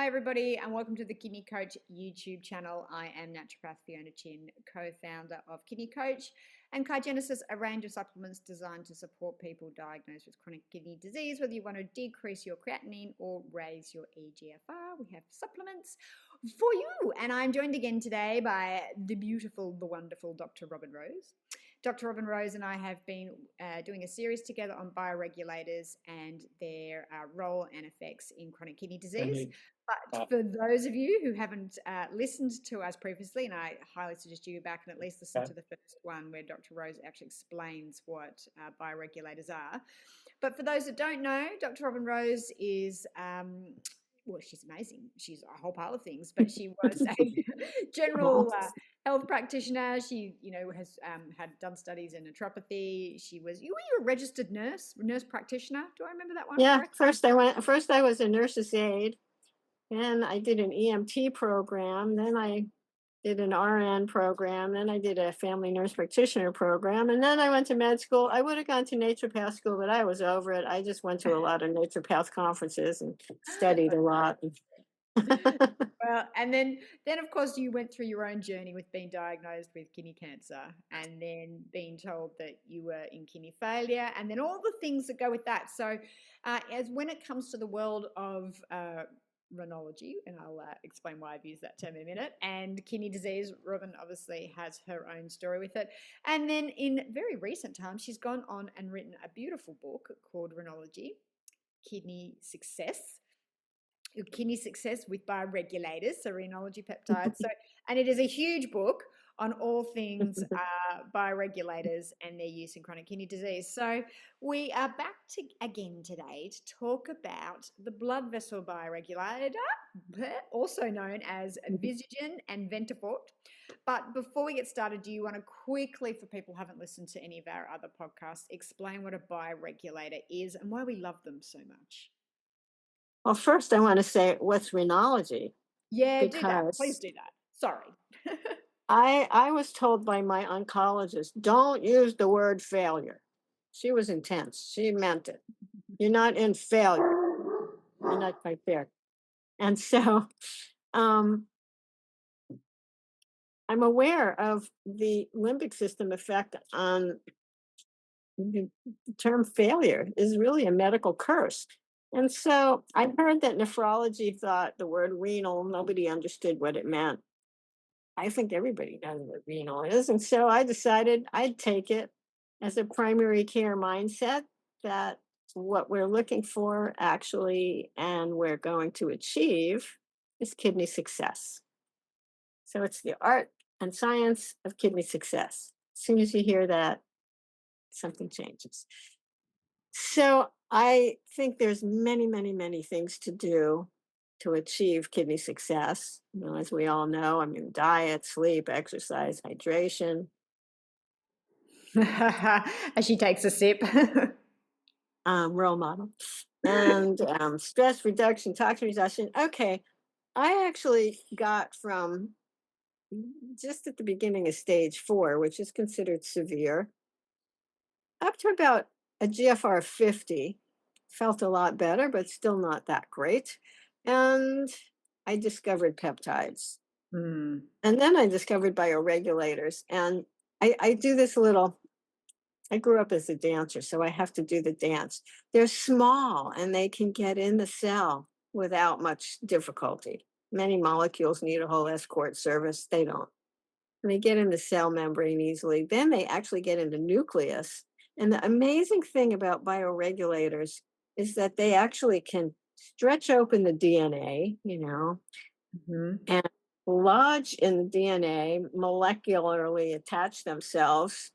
Hi, everybody, and welcome to the Kidney Coach YouTube channel. I am naturopath Fiona Chin, co-founder of Kidney Coach and Cargenesis, a range of supplements designed to support people diagnosed with chronic kidney disease. Whether you want to decrease your creatinine or raise your eGFR, we have supplements for you. And I'm joined again today by the beautiful, the wonderful Dr. Robin Rose. Dr. Robin Rose and I have been doing a series together on bioregulators and their role and effects in chronic kidney disease. But for those of you who haven't listened to us previously, and I highly suggest you go back and at least listen to the first one where Dr. Rose actually explains what bioregulators are. But for those that don't know, Dr. Robin Rose is well, she's amazing. She's a whole pile of things, but she was a general health practitioner. She, has had done studies in naturopathy. You were a registered nurse practitioner. Do I remember that one? Yeah, correctly? first I was a nurse's aide, then I did an EMT program, then I did an RN program, then I did a family nurse practitioner program, and then I went to med school. I would have gone to naturopath school, but I was over it. I just went to a lot of naturopath conferences and studied a lot. Well, and then of course you went through your own journey with being diagnosed with kidney cancer and then being told that you were in kidney failure and then all the things that go with that. So as when it comes to the world of Renology, and I'll explain why I've used that term in a minute, and kidney disease, Robin obviously has her own story with it. And then in very recent times, she's gone on and written a beautiful book called Renology, Kidney Success with Bioregulators, so Renology peptides. So, and it is a huge book on all things bioregulators and their use in chronic kidney disease. So we are back again today to talk about the blood vessel bioregulator, also known as Visogen and Ventafort. But before we get started, do you want to quickly, for people who haven't listened to any of our other podcasts, explain what a bioregulator is and why we love them so much? Well, first I want to say what's Renology. Yeah, do that. Please do that. Sorry. I was told by my oncologist, don't use the word failure. She was intense. She meant it. You're not in failure. You're not quite there. And so I'm aware of the limbic system effect on the term failure is really a medical curse. And so I heard that nephrology thought the word renal, nobody understood what it meant. I think everybody knows what renal is. And so I decided I'd take it as a primary care mindset that what we're looking for actually and we're going to achieve is kidney success. So it's the art and science of kidney success. As soon as you hear that, something changes. So I think there's many, many, many things to do to achieve kidney success. As we all know, diet, sleep, exercise, hydration. As she takes a sip. Role model. And stress reduction, toxin reduction. Okay, I actually got from just at the beginning of stage 4, which is considered severe, up to about a GFR 50. Felt a lot better, but still not that great. And I discovered peptides. Mm. And then I discovered bioregulators. And I do this little, I grew up as a dancer, so I have to do the dance. They're small and they can get in the cell without much difficulty. Many molecules need a whole escort service. They don't. And they get in the cell membrane easily. Then they actually get in the nucleus. And the amazing thing about bioregulators is that they actually can stretch open the DNA, and lodge in the DNA, molecularly attach themselves,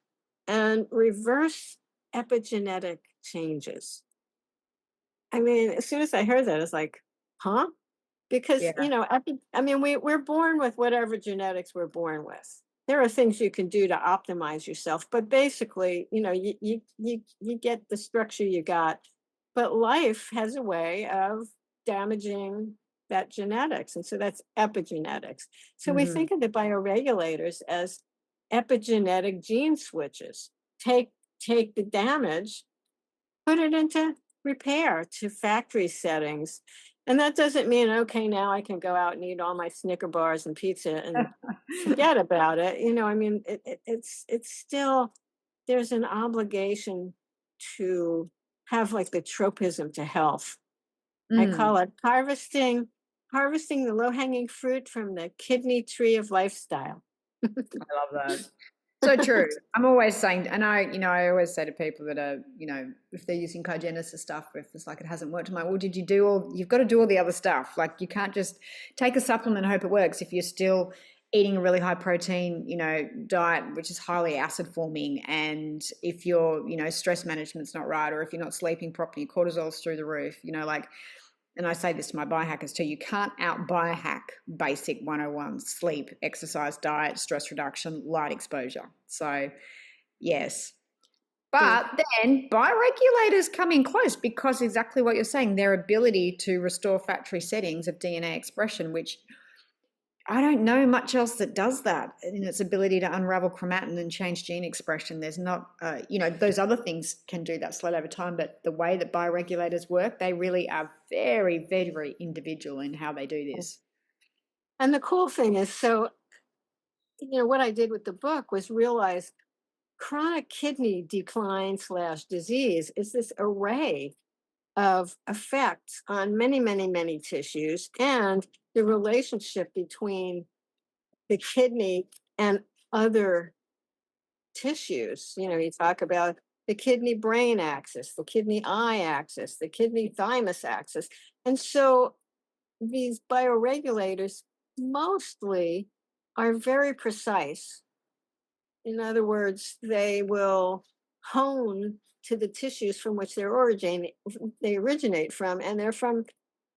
and reverse epigenetic changes. As soon as I heard that, it's like, huh? Because, Yeah. we're born with whatever genetics we're born with. There are things you can do to optimize yourself, but basically, you get the structure you got. But life has a way of damaging that genetics. And so that's epigenetics. So we think of the bioregulators as epigenetic gene switches. Take the damage, put it into repair to factory settings. And that doesn't mean, okay, now I can go out and eat all my Snicker bars and pizza and forget about it. I mean, it's still, there's an obligation to have like the tropism to health. I call Mm. it harvesting the low-hanging fruit from the kidney tree of lifestyle. I love that. So true. I'm always saying, and I always say to people that are, if they're using Cogenesis stuff, if it's like it hasn't worked, I'm like, well, you've got to do all the other stuff. Like you can't just take a supplement and hope it works if you're still eating a really high protein, diet, which is highly acid forming. And if your, stress management's not right, or if you're not sleeping properly, cortisol's through the roof, like, and I say this to my biohackers too, you can't out biohack basic 101: sleep, exercise, diet, stress reduction, light exposure. So, yes. Yeah. But then bioregulators come in close because exactly what you're saying, their ability to restore factory settings of DNA expression, which I don't know much else that does that in its ability to unravel chromatin and change gene expression. There's not, those other things can do that slowly over time, but the way that bioregulators work, they really are very, very, very individual in how they do this. And the cool thing is, so, what I did with the book was realize chronic kidney decline slash disease is this array of effects on many, many, many tissues, and the relationship between the kidney and other tissues. You talk about the kidney brain axis, the kidney eye axis, the kidney thymus axis. And so these bioregulators mostly are very precise. In other words, they will hone to the tissues from which they originate from, and they're from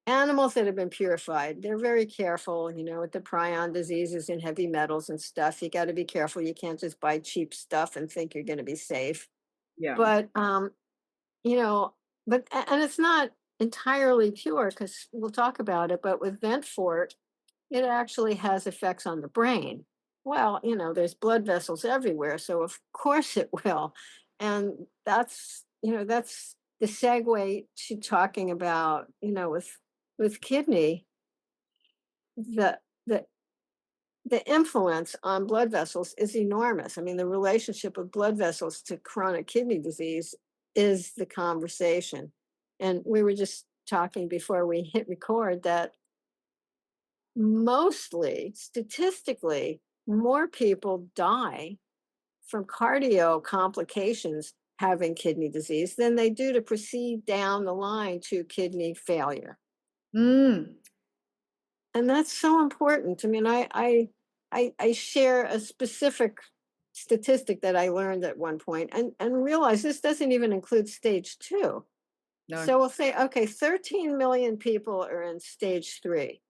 animals that have been purified. They're very careful, with the prion diseases and heavy metals and stuff. You got to be careful. You can't just buy cheap stuff and think you're going to be safe. Yeah. But you know, and it's not entirely pure because we'll talk about it. But with Ventfort, it actually has effects on the brain. Well, there's blood vessels everywhere, so of course it will. And that's the segue to talking about, with kidney, the the the influence on blood vessels is enormous. I mean, the relationship of blood vessels to chronic kidney disease is the conversation. And we were just talking before we hit record that mostly, statistically, more people die from cardio complications having kidney disease than they do to proceed down the line to kidney failure. Mm. And that's so important. I mean, I share a specific statistic that I learned at one point, and realize this doesn't even include stage 2. No. So we'll say, okay, 13 million people are in stage 3.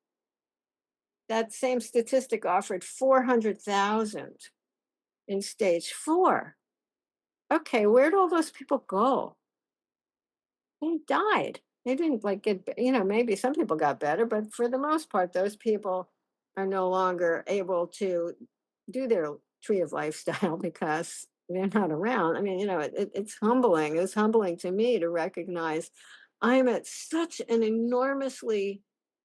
That same statistic offered 400,000 in stage 4. Okay, where'd all those people go? They died. They didn't like maybe some people got better, but for the most part, those people are no longer able to do their tree of lifestyle because they're not around. I mean, it's humbling. It's humbling to me to recognize I'm at such an enormously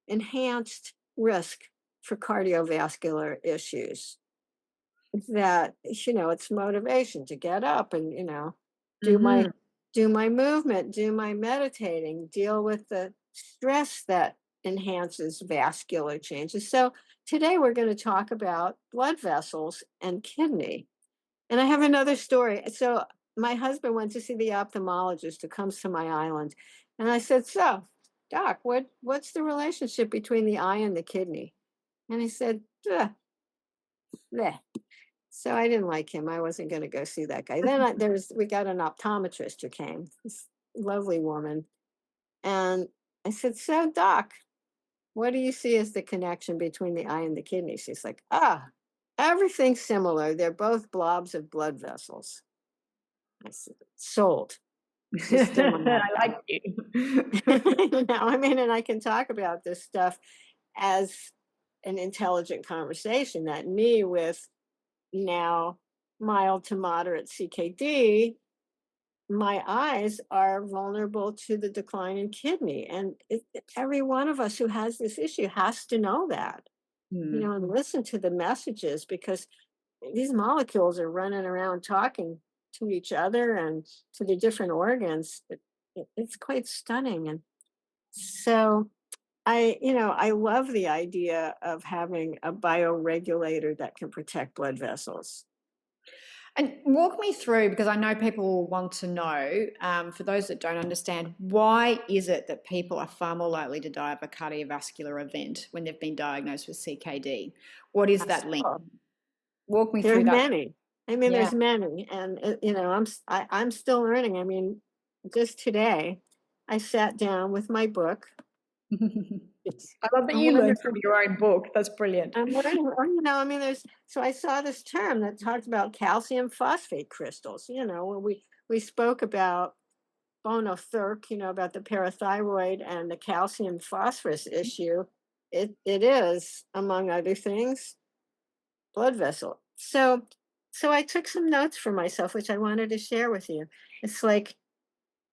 enhanced risk for cardiovascular issues that, it's motivation to get up and, do my Mhm. do my movement, do my meditating, deal with the stress that enhances vascular changes. So today we're going to talk about blood vessels and kidney. And I have another story. So my husband went to see the ophthalmologist who comes to my island. And I said, so, Doc, what's the relationship between the eye and the kidney? And he said, bleh. So I didn't like him. I wasn't going to go see that guy. Then we got an optometrist who came, this lovely woman. And I said, so, Doc, what do you see as the connection between the eye and the kidney? She's like, everything's similar. They're both blobs of blood vessels. I said, sold. She's still on I that. like you. I mean, and I can talk about this stuff as an intelligent conversation that me with now mild to moderate CKD my eyes are vulnerable to the decline in kidney. And every one of us who has this issue has to know that, Mm. and listen to the messages, because these molecules are running around talking to each other and to the different organs. It's quite stunning. And so I love the idea of having a bioregulator that can protect blood vessels. And walk me through, because I know people want to know, for those that don't understand, why is it that people are far more likely to die of a cardiovascular event when they've been diagnosed with CKD? What is that link? So Walk me there's through that. many. I mean, Yeah. there's many, and I'm still learning. I mean, just today, I sat down with my book. It's, I love that I'm you learn learning. from your own book. That's brilliant. I'm learning. I mean, so I saw this term that talked about calcium phosphate crystals. When we spoke about bonotherc, about the parathyroid and the calcium phosphorus issue. It is, among other things, blood vessel. So I took some notes for myself, which I wanted to share with you. It's like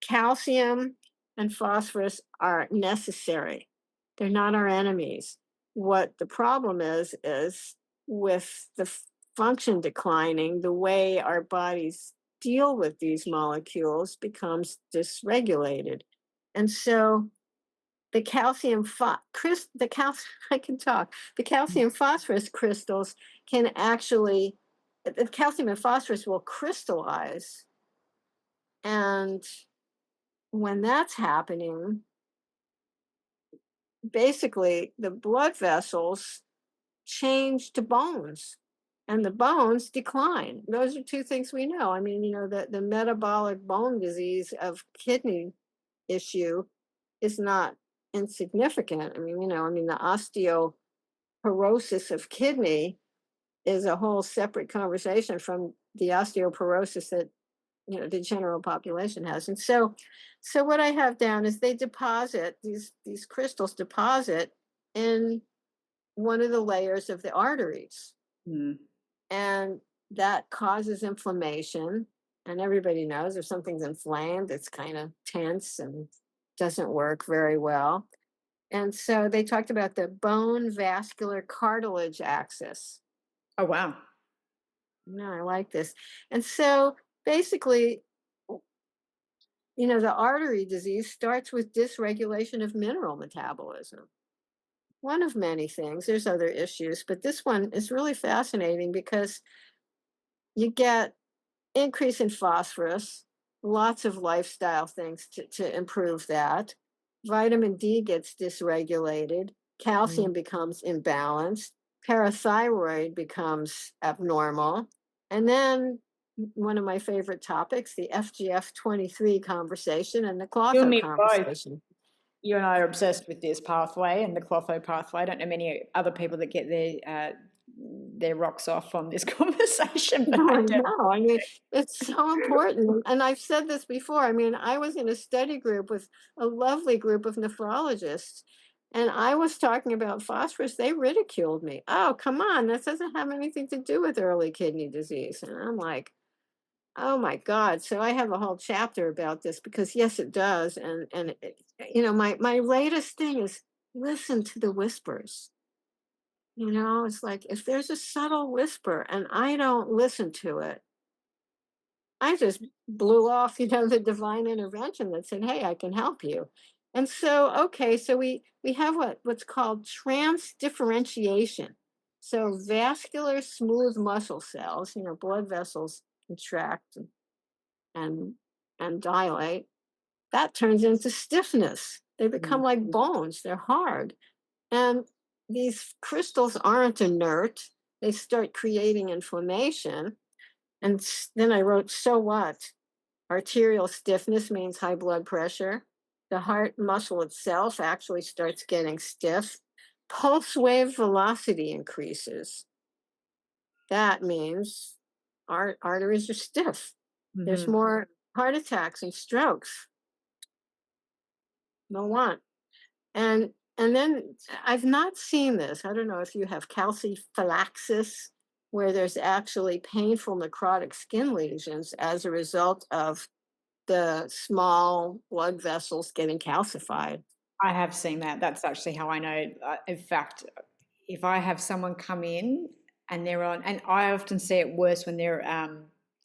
calcium and phosphorus are necessary. They're not our enemies. What the problem is with the function declining, the way our bodies deal with these molecules becomes dysregulated. And so the calcium I can talk. The calcium phosphorus crystals can actually the calcium and phosphorus will crystallize, and when that's happening, basically the blood vessels change to bones and the bones decline. Those are two things we know. I mean, the metabolic bone disease of kidney issue is not insignificant. The osteoporosis of kidney is a whole separate conversation from the osteoporosis that the general population has. And so what I have down is they deposit these crystals deposit in one of the layers of the arteries, Mm. and that causes inflammation. And everybody knows if something's inflamed, it's kind of tense and doesn't work very well. And so they talked about the bone vascular cartilage axis. Oh, wow. No, I like this. And so basically, the artery disease starts with dysregulation of mineral metabolism. One of many things. There's other issues, but this one is really fascinating because you get increase in phosphorus, lots of lifestyle things to improve that. Vitamin D gets dysregulated, Mm. calcium becomes imbalanced, parathyroid becomes abnormal. And then one of my favorite topics, the FGF23 conversation and the You and clotho me both. conversation. You and I are obsessed with this pathway and the clotho pathway. I don't know many other people that get their rocks off on this conversation, but No, I I do. know. I mean, it's so important. And I've said this before. I mean, I was in a study group with a lovely group of nephrologists, and I was talking about phosphorus. They ridiculed me. Oh, come on. That doesn't have anything to do with early kidney disease. And I'm like, oh my God. So I have a whole chapter about this because yes, it does. My latest thing is listen to the whispers. It's like if there's a subtle whisper and I don't listen to it, I just blew off, the divine intervention that said, "Hey, I can help you." And so, okay, so we have what's called transdifferentiation. So vascular smooth muscle cells, blood vessels contract and and dilate. That turns into stiffness. They become Mm. like bones. They're hard. And these crystals aren't inert. They start creating inflammation. And then I wrote, so what? Arterial stiffness means high blood pressure. The heart muscle itself actually starts getting stiff. Pulse wave velocity increases. That means our arteries are stiff. There's Mhm. more heart attacks and strokes. No one. And then I've not seen this. I don't know if you have calciphylaxis, where there's actually painful necrotic skin lesions as a result of the small blood vessels getting calcified. I have seen that. That's actually how I know. In fact, if I have someone come in and they're on, and I often see it worse when they're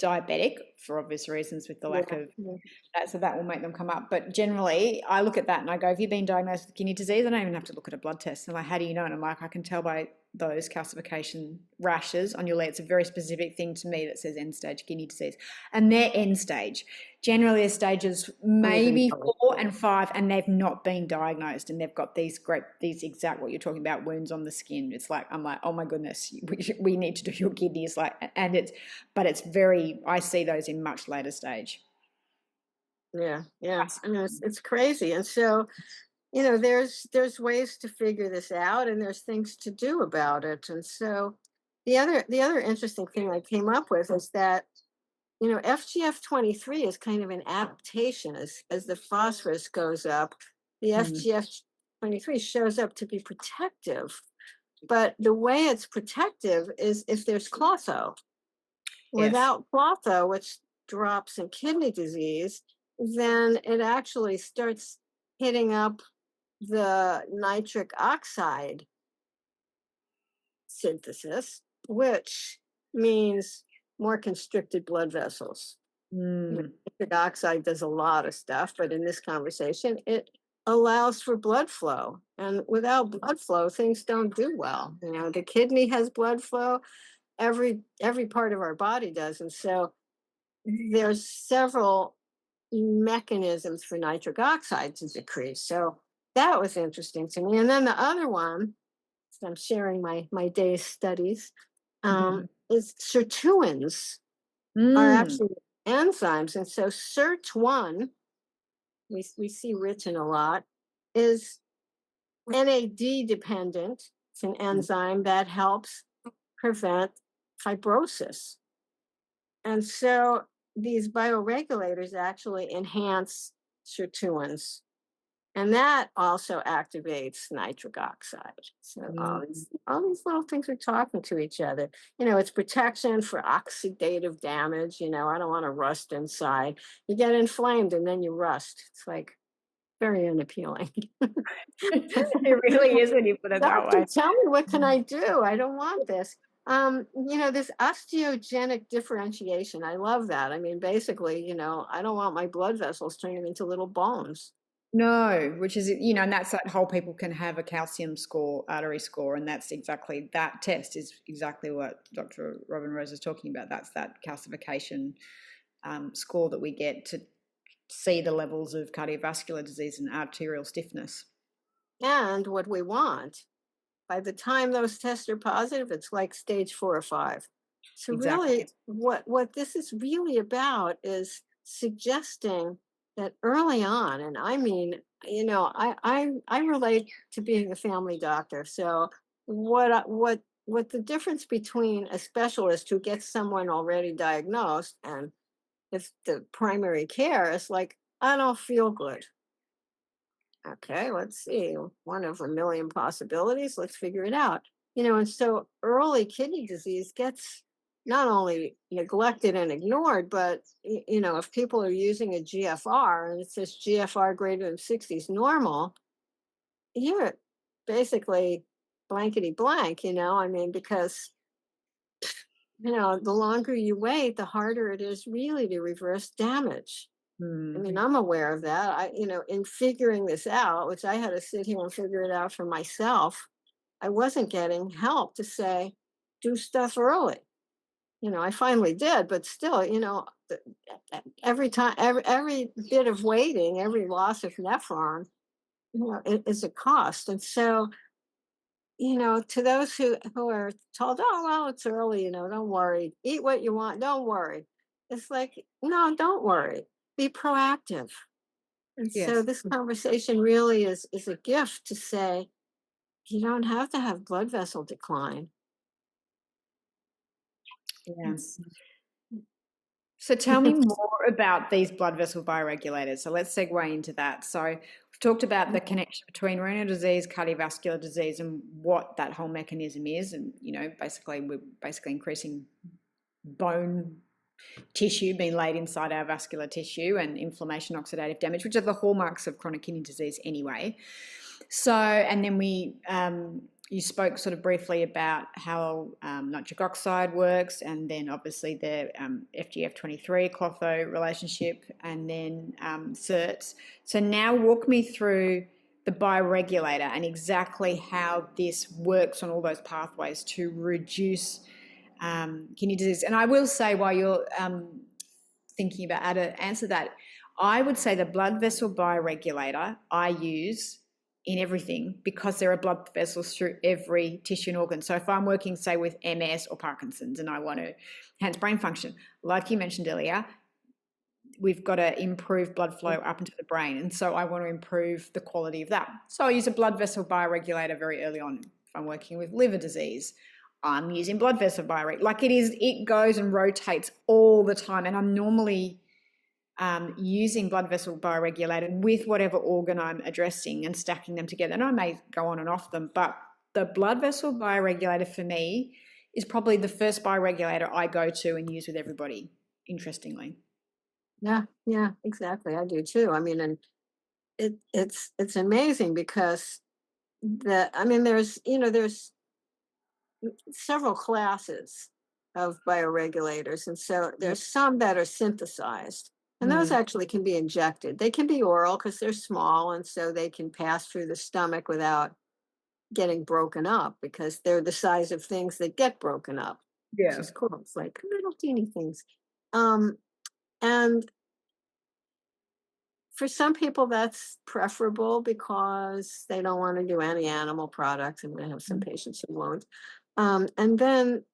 diabetic for obvious reasons with the lack Yeah, of yeah, that, so that will make them come up. But generally, I look at that and I go, "Have you been diagnosed with kidney disease?" I don't even have to look at a blood test. And like, how do you know? And I'm like, I can tell by those calcification rashes on your leg. It's a very specific thing to me that says end stage kidney disease, and they're end stage. Generally, they're stages don't even maybe know. 4 and 5, and they've not been diagnosed, and they've got these exact what you're talking about wounds on the skin. It's like I'm like, oh my goodness, we need to do your kidneys like, and it's very. I see those in much later stage. Yeah, yeah. I mean, it's crazy. And so, there's ways to figure this out, and there's things to do about it. And so, the other interesting thing I came up with is that FGF-23 is kind of an adaptation as the phosphorus goes up. The Mm, FGF-23 shows up to be protective, but the way it's protective is if there's clotho. yes. Without clotho, which drops in kidney disease, then it actually starts hitting up the nitric oxide synthesis, which means more constricted blood vessels. Mm, Nitric oxide does a lot of stuff, but in this conversation, it allows for blood flow. And without blood flow, things don't do well. The kidney has blood flow, every part of our body does. And so there's several mechanisms for nitric oxide to decrease. So that was interesting to me. And then the other one, so I'm sharing my day's studies, is sirtuins are mm, actually enzymes. And so SIRT1, we see written a lot, is NAD dependent. It's an enzyme that helps prevent fibrosis. And so these bioregulators actually enhance sirtuins. And that also activates nitric oxide. So mm. all these little things are talking to each other. It's protection for oxidative damage. I don't want to rust inside. You get inflamed and then you rust. It's like very unappealing. It really is when you put it that Doctor, way. tell me, what can I do? I don't want this. This osteogenic differentiation. I love that. I mean, basically, I don't want my blood vessels turning into little bones. No, which is, and that's that whole people can have a calcium score, artery score, and that's exactly that test is exactly what Dr. Robin Rose is talking about. That's that calcification score that we get to see the levels of cardiovascular disease and arterial stiffness. And what we want, by the time those tests are positive, it's like stage 4 or 5. So Exactly. really, what this is really about is suggesting that early on, and I mean, I relate to being a family doctor. So what the difference between a specialist who gets someone already diagnosed and if the primary care is like, I don't feel good. Okay, let's see. One of a million possibilities. Let's figure it out. And so early kidney disease gets not only neglected and ignored, but if people are using a GFR and it says GFR greater than 60 is normal, you're basically blankety blank, I mean, because the longer you wait, the harder it is really to reverse damage. I Hmm. mean, I'm aware of that. In figuring this out, which I had to sit here and figure it out for myself, I wasn't getting help to say, do stuff early. I finally did, but still, every time, every bit of waiting, every loss of nephron, is a cost. And so, to those who are told, oh, well, it's early, don't worry, eat what you want, don't worry. It's like, no, don't worry, be proactive. And so Yes. this conversation really is a gift to say you don't have to have blood vessel decline. Yeah. It's- So tell me more about these blood vessel bioregulators. So let's segue into that. So we've talked about the connection between renal disease, cardiovascular disease, and what that whole mechanism is. And, basically we're basically increasing bone tissue being laid inside our vascular tissue and inflammation, oxidative damage, which are the hallmarks of chronic kidney disease anyway. So, and then you spoke sort of briefly about how nitric oxide works, and then obviously the FGF23 clotho relationship, and then SERTs. So now walk me through the bioregulator and exactly how this works on all those pathways to reduce kidney disease. And I will say, while you're thinking about how to answer that, I would say the blood vessel bioregulator I use in everything, because there are blood vessels through every tissue and organ. So if I'm working, say, with MS or Parkinson's and I want to enhance brain function, like you mentioned earlier, we've got to improve blood flow up into the brain. And so I want to improve the quality of that. So I use a blood vessel bioregulator very early on. If I'm working with liver disease, I'm using blood vessel bioregulator. Like it goes and rotates all the time. And I'm normally using blood vessel bioregulator with whatever organ I'm addressing and stacking them together. And I may go on and off them, but the blood vessel bioregulator for me is probably the first bioregulator I go to and use with everybody, interestingly. Yeah, exactly. I do too. I mean, and it's amazing because there's several classes of bioregulators, and so there's some that are synthesized, and those actually can be injected. They can be oral because they're small, and so they can pass through the stomach without getting broken up, because they're the size of things that get broken up. Yeah. Which is cool. It's like little teeny things. And for some people that's preferable because they don't want to do any animal products, and we have some patients who won't. And then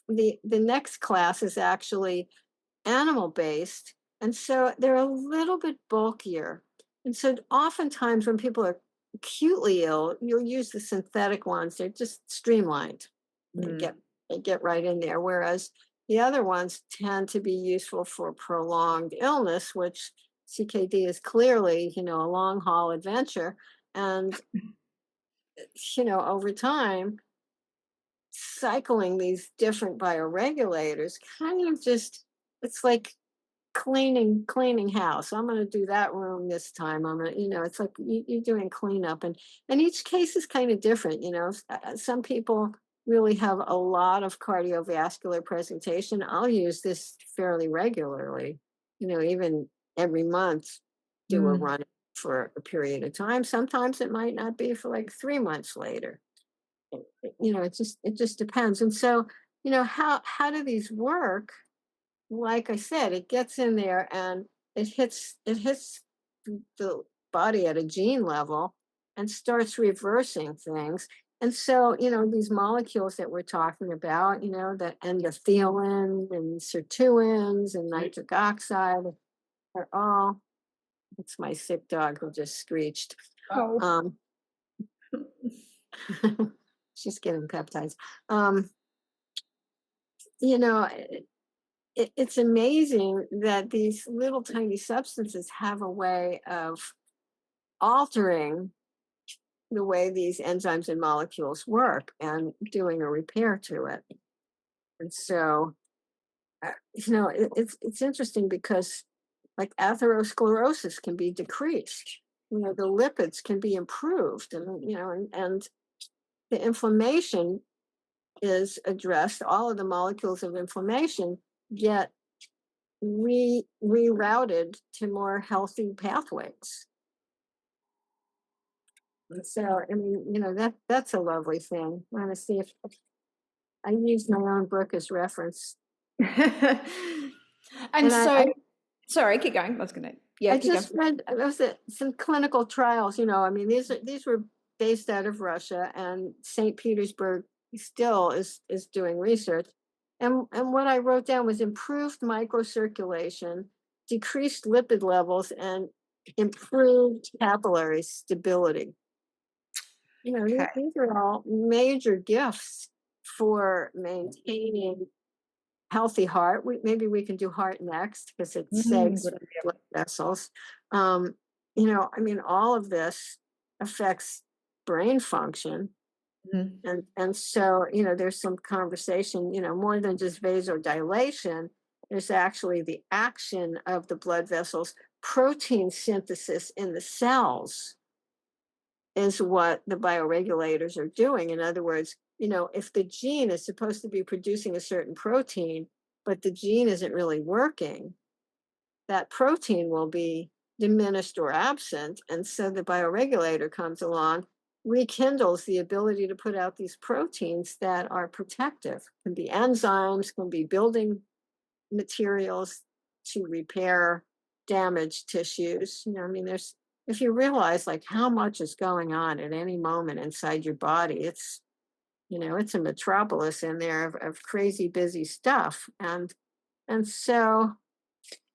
the next class is actually animal based, and so they're a little bit bulkier. And so oftentimes when people are acutely ill, you'll use the synthetic ones. They're just streamlined. They get right in there. Whereas the other ones tend to be useful for prolonged illness, which CKD is clearly, a long haul adventure. And, over time, cycling these different bioregulators kind of just, it's like cleaning house. I'm going to do that room this time. I'm going to, it's like you're doing cleanup, and each case is kind of different. Some people really have a lot of cardiovascular presentation. I'll use this fairly regularly, even every month, do a run for a period of time. Sometimes it might not be for like 3 months later. It just depends. And so, how do these work? Like I said, it gets in there and it hits the body at a gene level and starts reversing things. And so, these molecules that we're talking about, the endothelin and sirtuins and nitric oxide are all, it's my sick dog who just screeched. Oh. She's getting peptides. It's amazing that these little tiny substances have a way of altering the way these enzymes and molecules work and doing a repair to it. And so, it's interesting because like atherosclerosis can be decreased. The lipids can be improved, and the inflammation is addressed. All of the molecules of inflammation get rerouted to more healthy pathways. And so, that's a lovely thing. I want to see if I use my own book as reference. and so, sorry, keep going. I was going to, I just read some clinical trials. These were based out of Russia, and St. Petersburg still is doing research. And what I wrote down was improved microcirculation, decreased lipid levels, and improved capillary stability. These are all major gifts for maintaining healthy heart. Maybe we can do heart next because it segs blood vessels. All of this affects brain function. And so, there's some conversation, more than just vasodilation. There's actually the action of the blood vessels. Protein synthesis in the cells is what the bioregulators are doing. In other words, if the gene is supposed to be producing a certain protein, but the gene isn't really working, that protein will be diminished or absent. And so the bioregulator comes along, rekindles the ability to put out these proteins that are protective. Can be enzymes, can be building materials to repair damaged tissues. I mean, if you realize like how much is going on at any moment inside your body, it's a metropolis in there of crazy busy stuff. And so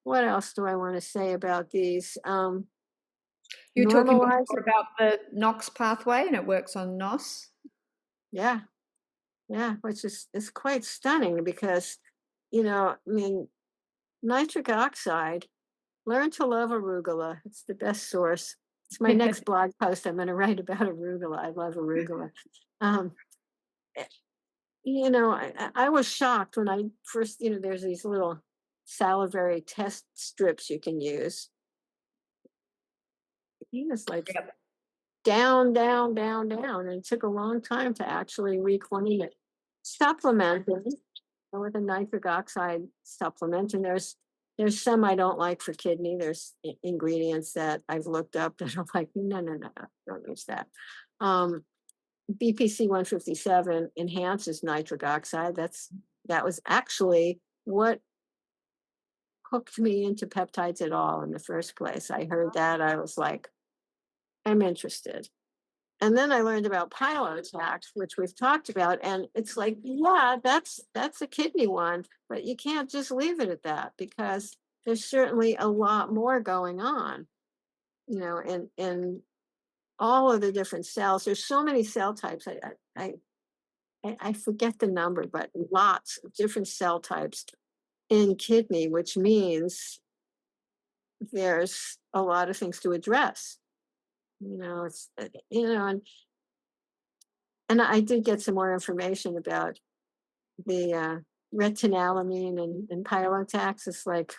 what else do I want to say about these? You were talking Normalizing. before about the NOx pathway, and it works on NOS. Yeah, yeah, which is quite stunning because, I mean, nitric oxide, learn to love arugula. It's the best source. It's my next blog post. I'm going to write about arugula. I love arugula. Um, eh, I was shocked when I first, there's these little salivary test strips you can use. He was like Yep. down, down, down, down. And it took a long time to actually reclaim it. Supplementing with a nitric oxide supplement. And there's some I don't like for kidney. There's ingredients that I've looked up that I'm like, no, no, no, no, don't use that. BPC 157 enhances nitric oxide. That was actually what hooked me into peptides at all in the first place. I heard that. I was like, I'm interested. And then I learned about pilotax, which we've talked about, and it's like, yeah, that's a kidney one, but you can't just leave it at that because there's certainly a lot more going on, in all of the different cells. There's so many cell types. I forget the number, but lots of different cell types in kidney, which means there's a lot of things to address. It's and I did get some more information about the retinalamine and pilotax. It's like,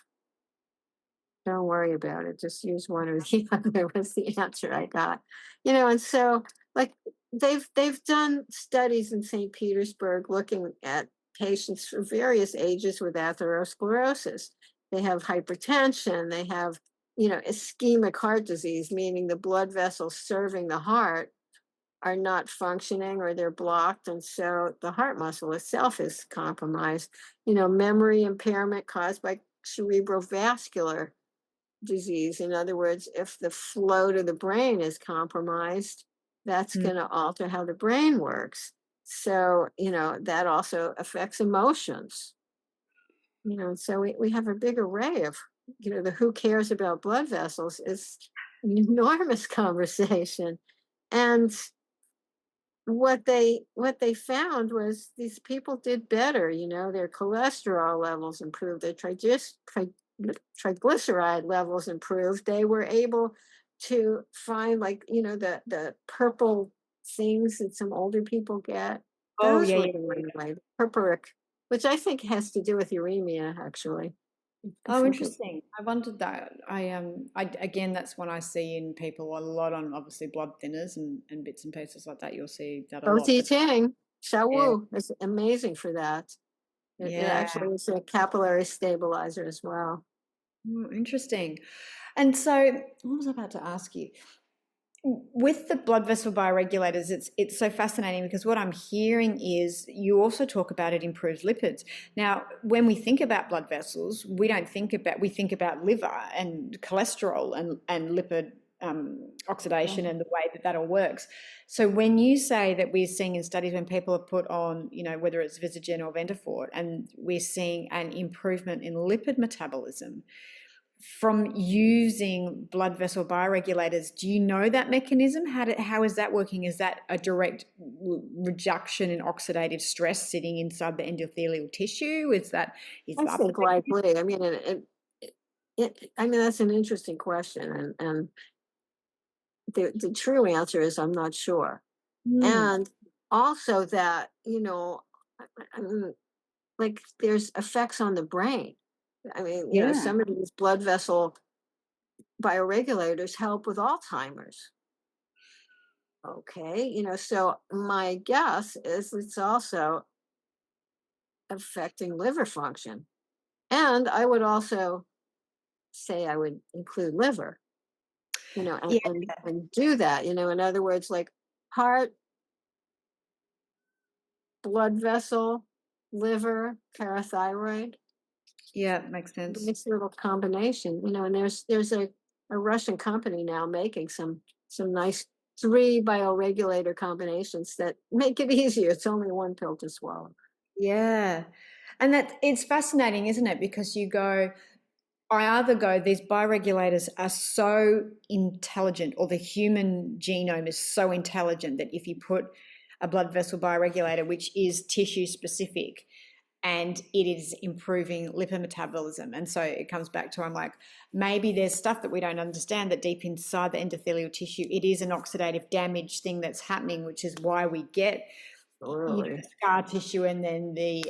don't worry about it. Just use one or the other was the answer I got. And so like they've done studies in St. Petersburg looking at patients for various ages with atherosclerosis. They have hypertension, they have, ischemic heart disease, meaning the blood vessels serving the heart are not functioning or they're blocked. And so the heart muscle itself is compromised. Memory impairment caused by cerebrovascular disease. In other words, if the flow to the brain is compromised, that's going to alter how the brain works. So, that also affects emotions. So we have a big array of, the who cares about blood vessels is an enormous conversation. And what they found was these people did better. Their cholesterol levels improved, their triglyceride levels improved. They were able to find, like, the purple things that some older people get. Oh, Those yeah, were yeah. going away. Purpuric, which I think has to do with uremia, actually. I Oh, think it, interesting. I wondered that. Again, that's one I see in people a lot on obviously blood thinners and bits and pieces like that. You'll see that a lot. Both But Tang, yeah, Shawu is amazing for that. It yeah. actually is a capillary stabilizer as well. Interesting. And so, what was I about to ask you? With the blood vessel bioregulators, it's so fascinating because what I'm hearing is you also talk about it improves lipids. Now, when we think about blood vessels, we think about liver and cholesterol and lipid oxidation and the way that all works. So when you say that we're seeing in studies when people are put on, whether it's Visagen or Ventafort, and we're seeing an improvement in lipid metabolism from using blood vessel bioregulators, do you know that mechanism? How is that working? Is that a direct reduction in oxidative stress sitting inside the endothelial tissue? I that think likely. I mean, that's an interesting question, and the true answer is I'm not sure. And also that, I mean, like there's effects on the brain. I mean, Yeah. some of these blood vessel bioregulators help with Alzheimer's. Okay, so my guess is it's also affecting liver function. And I would also say I would include liver, and, Yeah. and do that, in other words, like heart, blood vessel, liver, parathyroid. Yeah. Makes sense. Nice little combination, and there's a Russian company now making some nice three bioregulator combinations that make it easier. It's only one pill to swallow. Yeah. And that it's fascinating, isn't it? Because I either go, these bioregulators are so intelligent, or the human genome is so intelligent that if you put a blood vessel bioregulator, which is tissue specific, and it is improving lipid metabolism. And so it comes back to, I'm like, maybe there's stuff that we don't understand that deep inside the endothelial tissue, it is an oxidative damage thing that's happening, which is why we get Really? scar tissue and then the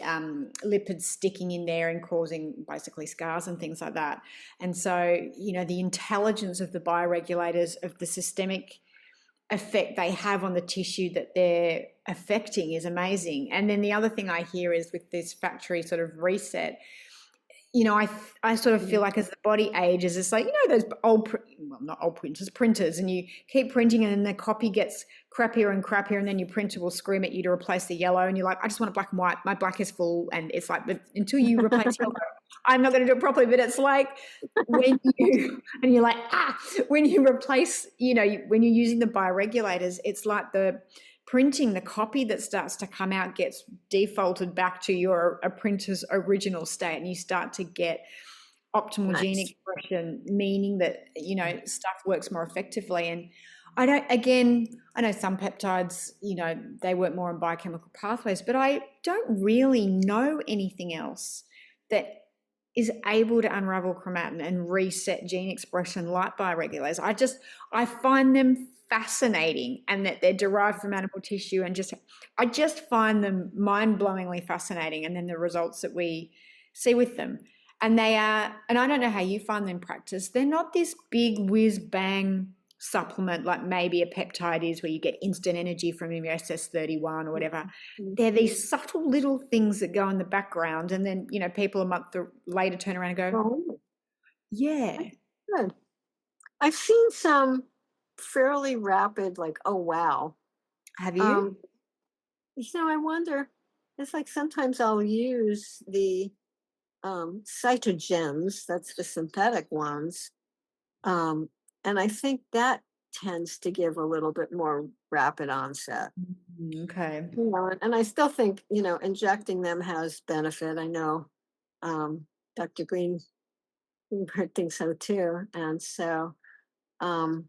lipids sticking in there and causing basically scars and things like that. And so, the intelligence of the bioregulators, of the systemic effect they have on the tissue that they're affecting, is amazing. And then the other thing I hear is with this factory sort of reset, I sort of feel like as the body ages, it's like, those well, not old printers, and you keep printing and then the copy gets crappier and crappier, and then your printer will scream at you to replace the yellow, and you're like, I just want a black and white. My black is full. And it's like, but until you replace yellow, I'm not going to do it properly. But it's like when and you're like, when you replace, when you're using the bioregulators, it's like the printing, the copy that starts to come out gets defaulted back to a printer's original state, and you start to get optimal gene Nice. expression, meaning that stuff works more effectively. And I know some peptides, they work more on biochemical pathways, but I don't really know anything else that is able to unravel chromatin and reset gene expression like bioregulators. I find them fascinating, and that they're derived from animal tissue, and I just find them mind-blowingly fascinating, and then the results that we see with them. And and I don't know how you find them in practice, they're not this big whiz bang supplement like maybe a peptide is, where you get instant energy from MSS31 or whatever. They're these subtle little things that go in the background, and then people a month later turn around and go, Oh, yeah. good. I've seen some fairly rapid, like, oh wow. Have you? Um, I wonder, it's like sometimes I'll use the Cytogens, that's the synthetic ones. Um, and I think that tends to give a little bit more rapid onset. Okay. And I still think, injecting them has benefit. I know Dr. Greenberg thinks so too. And so, um,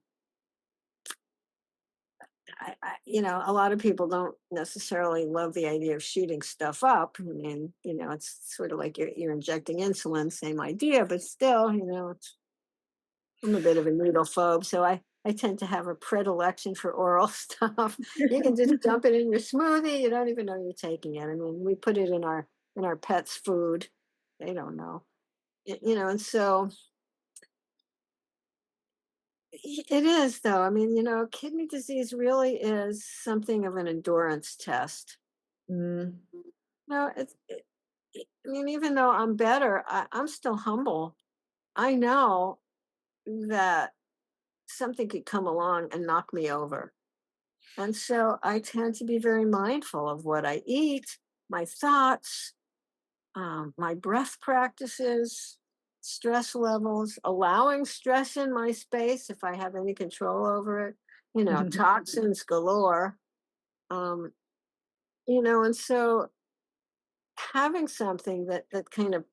a lot of people don't necessarily love the idea of shooting stuff up. I mean, it's sort of like you're injecting insulin, same idea, but still, I'm a bit of a needle phobe, so I tend to have a predilection for oral stuff. You can just dump it in your smoothie. You don't even know you're taking it. I mean, we put it in our pets' food. They don't know. And so it is though. I mean, kidney disease really is something of an endurance test. Mm. No, I mean, even though I'm better, I'm still humble. I know that something could come along and knock me over. And so I tend to be very mindful of what I eat, my thoughts, my breath practices, stress levels, allowing stress in my space if I have any control over it, toxins galore. Um, and so having something that kind of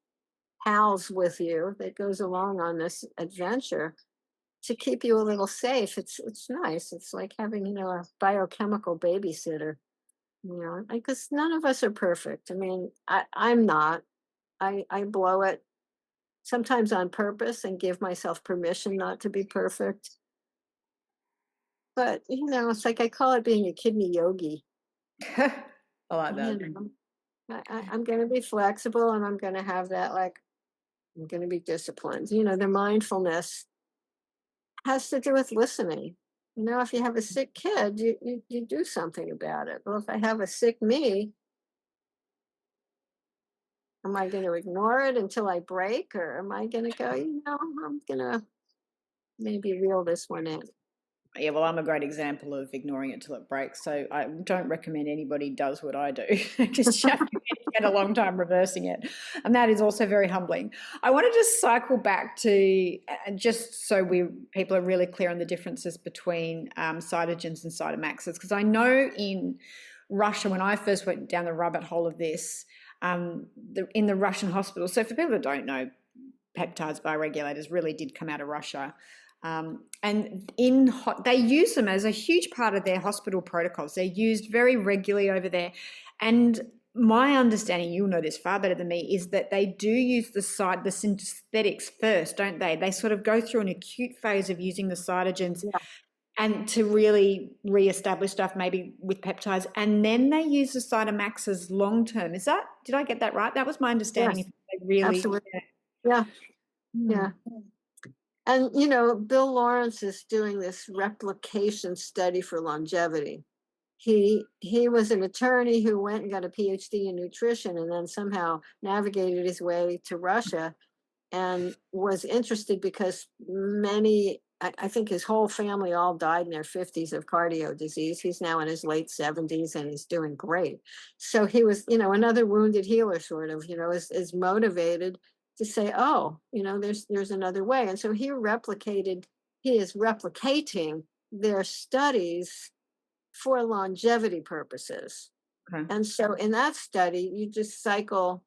pals with you, that goes along on this adventure to keep you a little safe. It's nice. It's like having, a biochemical babysitter, because none of us are perfect. I mean, I'm not. I blow it sometimes on purpose and give myself permission not to be perfect. But it's like I call it being a kidney yogi. I like that. You know, I'm going to be flexible, and I'm going to have that like I'm going to be disciplined. The mindfulness has to do with listening. If you have a sick kid, you do something about it. Well, if I have a sick me, am I going to ignore it until I break, or am I going to go, I'm going to maybe reel this one in? Yeah, well, I'm a great example of ignoring it till it breaks. So I don't recommend anybody does what I do. Just you spend a long time reversing it. And that is also very humbling. I want to just cycle back to, just so people are really clear on the differences between Cytogens and Cytomaxes, because I know in Russia, when I first went down the rabbit hole of this, in the Russian hospital, so for people that don't know, peptides, bioregulators really did come out of Russia. And they use them as a huge part of their hospital protocols. They're used very regularly over there. And my understanding, you'll know this far better than me, is that they do use the synthetics first, don't they? They sort of go through an acute phase of using the cytogens and to really reestablish stuff, maybe with peptides. And then they use the Cytomaxes long term. Did I get that right? That was my understanding. Yes, They really, absolutely. Yeah. Yeah. And, Bill Lawrence is doing this replication study for longevity. He was an attorney who went and got a PhD in nutrition and then somehow navigated his way to Russia and was interested because I think his whole family all died in their 50s of cardio disease. He's now in his late 70s and he's doing great. So he was, another wounded healer sort of, is motivated to say, oh, there's another way. And so he is replicating their studies for longevity purposes. Okay. And so in that study, you just cycle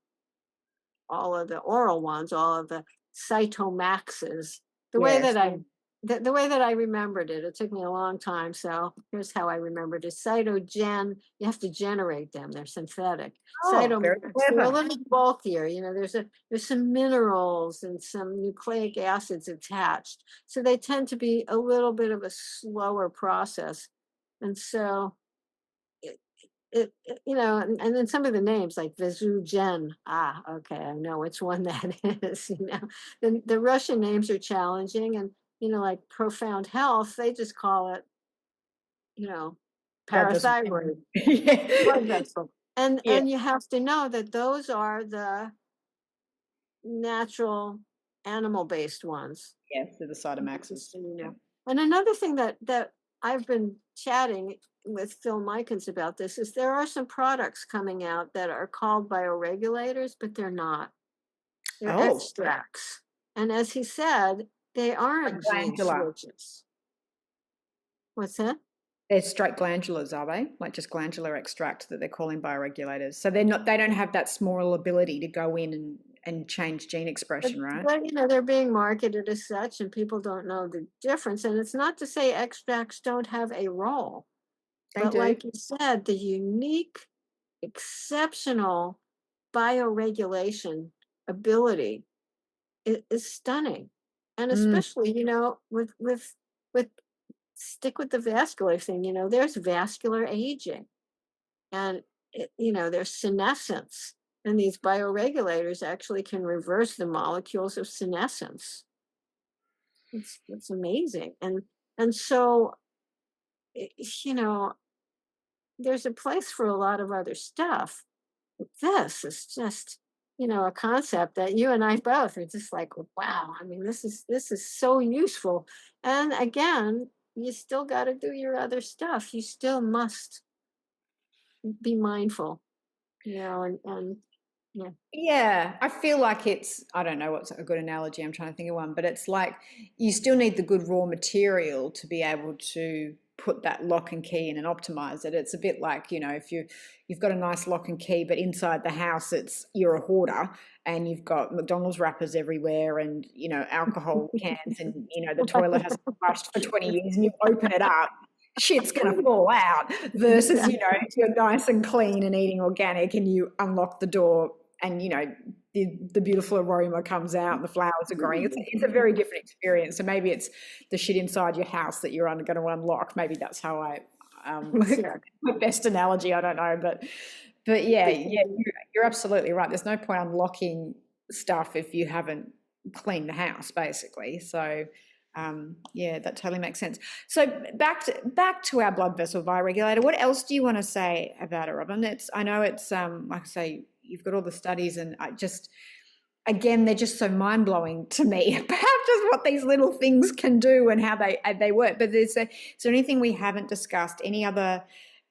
all of the oral ones, all of the Cytomaxes, the way that I remembered it. It took me a long time. So here's how I remembered it. Cytogen, you have to generate them. They're synthetic. Cytomaxes, they're a little bulkier. There's some minerals and some nucleic acids attached. So they tend to be a little bit of a slower process. And so and then some of the names like Vesugen. Okay, I know which one that is. The Russian names are challenging, and like Profound Health, they just call it, parathyroid. Blood vessel. And you have to know that those are the natural animal-based ones. Yes, they're the Cytomaxes. And another thing that I've been chatting with Phil Mikens about this is there are some products coming out that are called bioregulators, but they're not. They're extracts. And as he said, they aren't gene switches. What's that? They're straight glandulars, are they? Like just glandular extract that they're calling bioregulators. So they don't have that small ability to go in and change gene expression, right? But they're being marketed as such, and people don't know the difference. And it's not to say extracts don't have a role. But like you said, the unique, exceptional bioregulation ability is stunning. And especially, with stick with the vascular thing, there's vascular aging and, there's senescence. And these bioregulators actually can reverse the molecules of senescence. It's amazing. And so, there's a place for a lot of other stuff. But this is just, a concept that you and I both are just like, wow. I mean, this is so useful. And again, you still got to do your other stuff. You still must be mindful, and yeah. Yeah, I feel like I don't know what's a good analogy. I'm trying to think of one, but it's like you still need the good raw material to be able to put that lock and key in and optimize it. It's a bit like, if you've got a nice lock and key, but inside the house you're a hoarder and you've got McDonald's wrappers everywhere and, alcohol cans and, the toilet hasn't flushed for 20 years and you open it up, shit's going to fall out versus, if you're nice and clean and eating organic and you unlock the door and, the beautiful aroma comes out and the flowers are growing. It's a very different experience. So maybe it's the shit inside your house that you're going to unlock. Maybe that's how my best analogy. I don't know, but yeah, you're absolutely right. There's no point unlocking stuff if you haven't clean the house basically. So yeah, that totally makes sense. So back to our blood vessel bioregulator. What else do you want to say about it, Robin? I know it's like I say, you've got all the studies, and I just, again, they're just so mind blowing to me about just what these little things can do and how they work. But is there anything we haven't discussed? Any other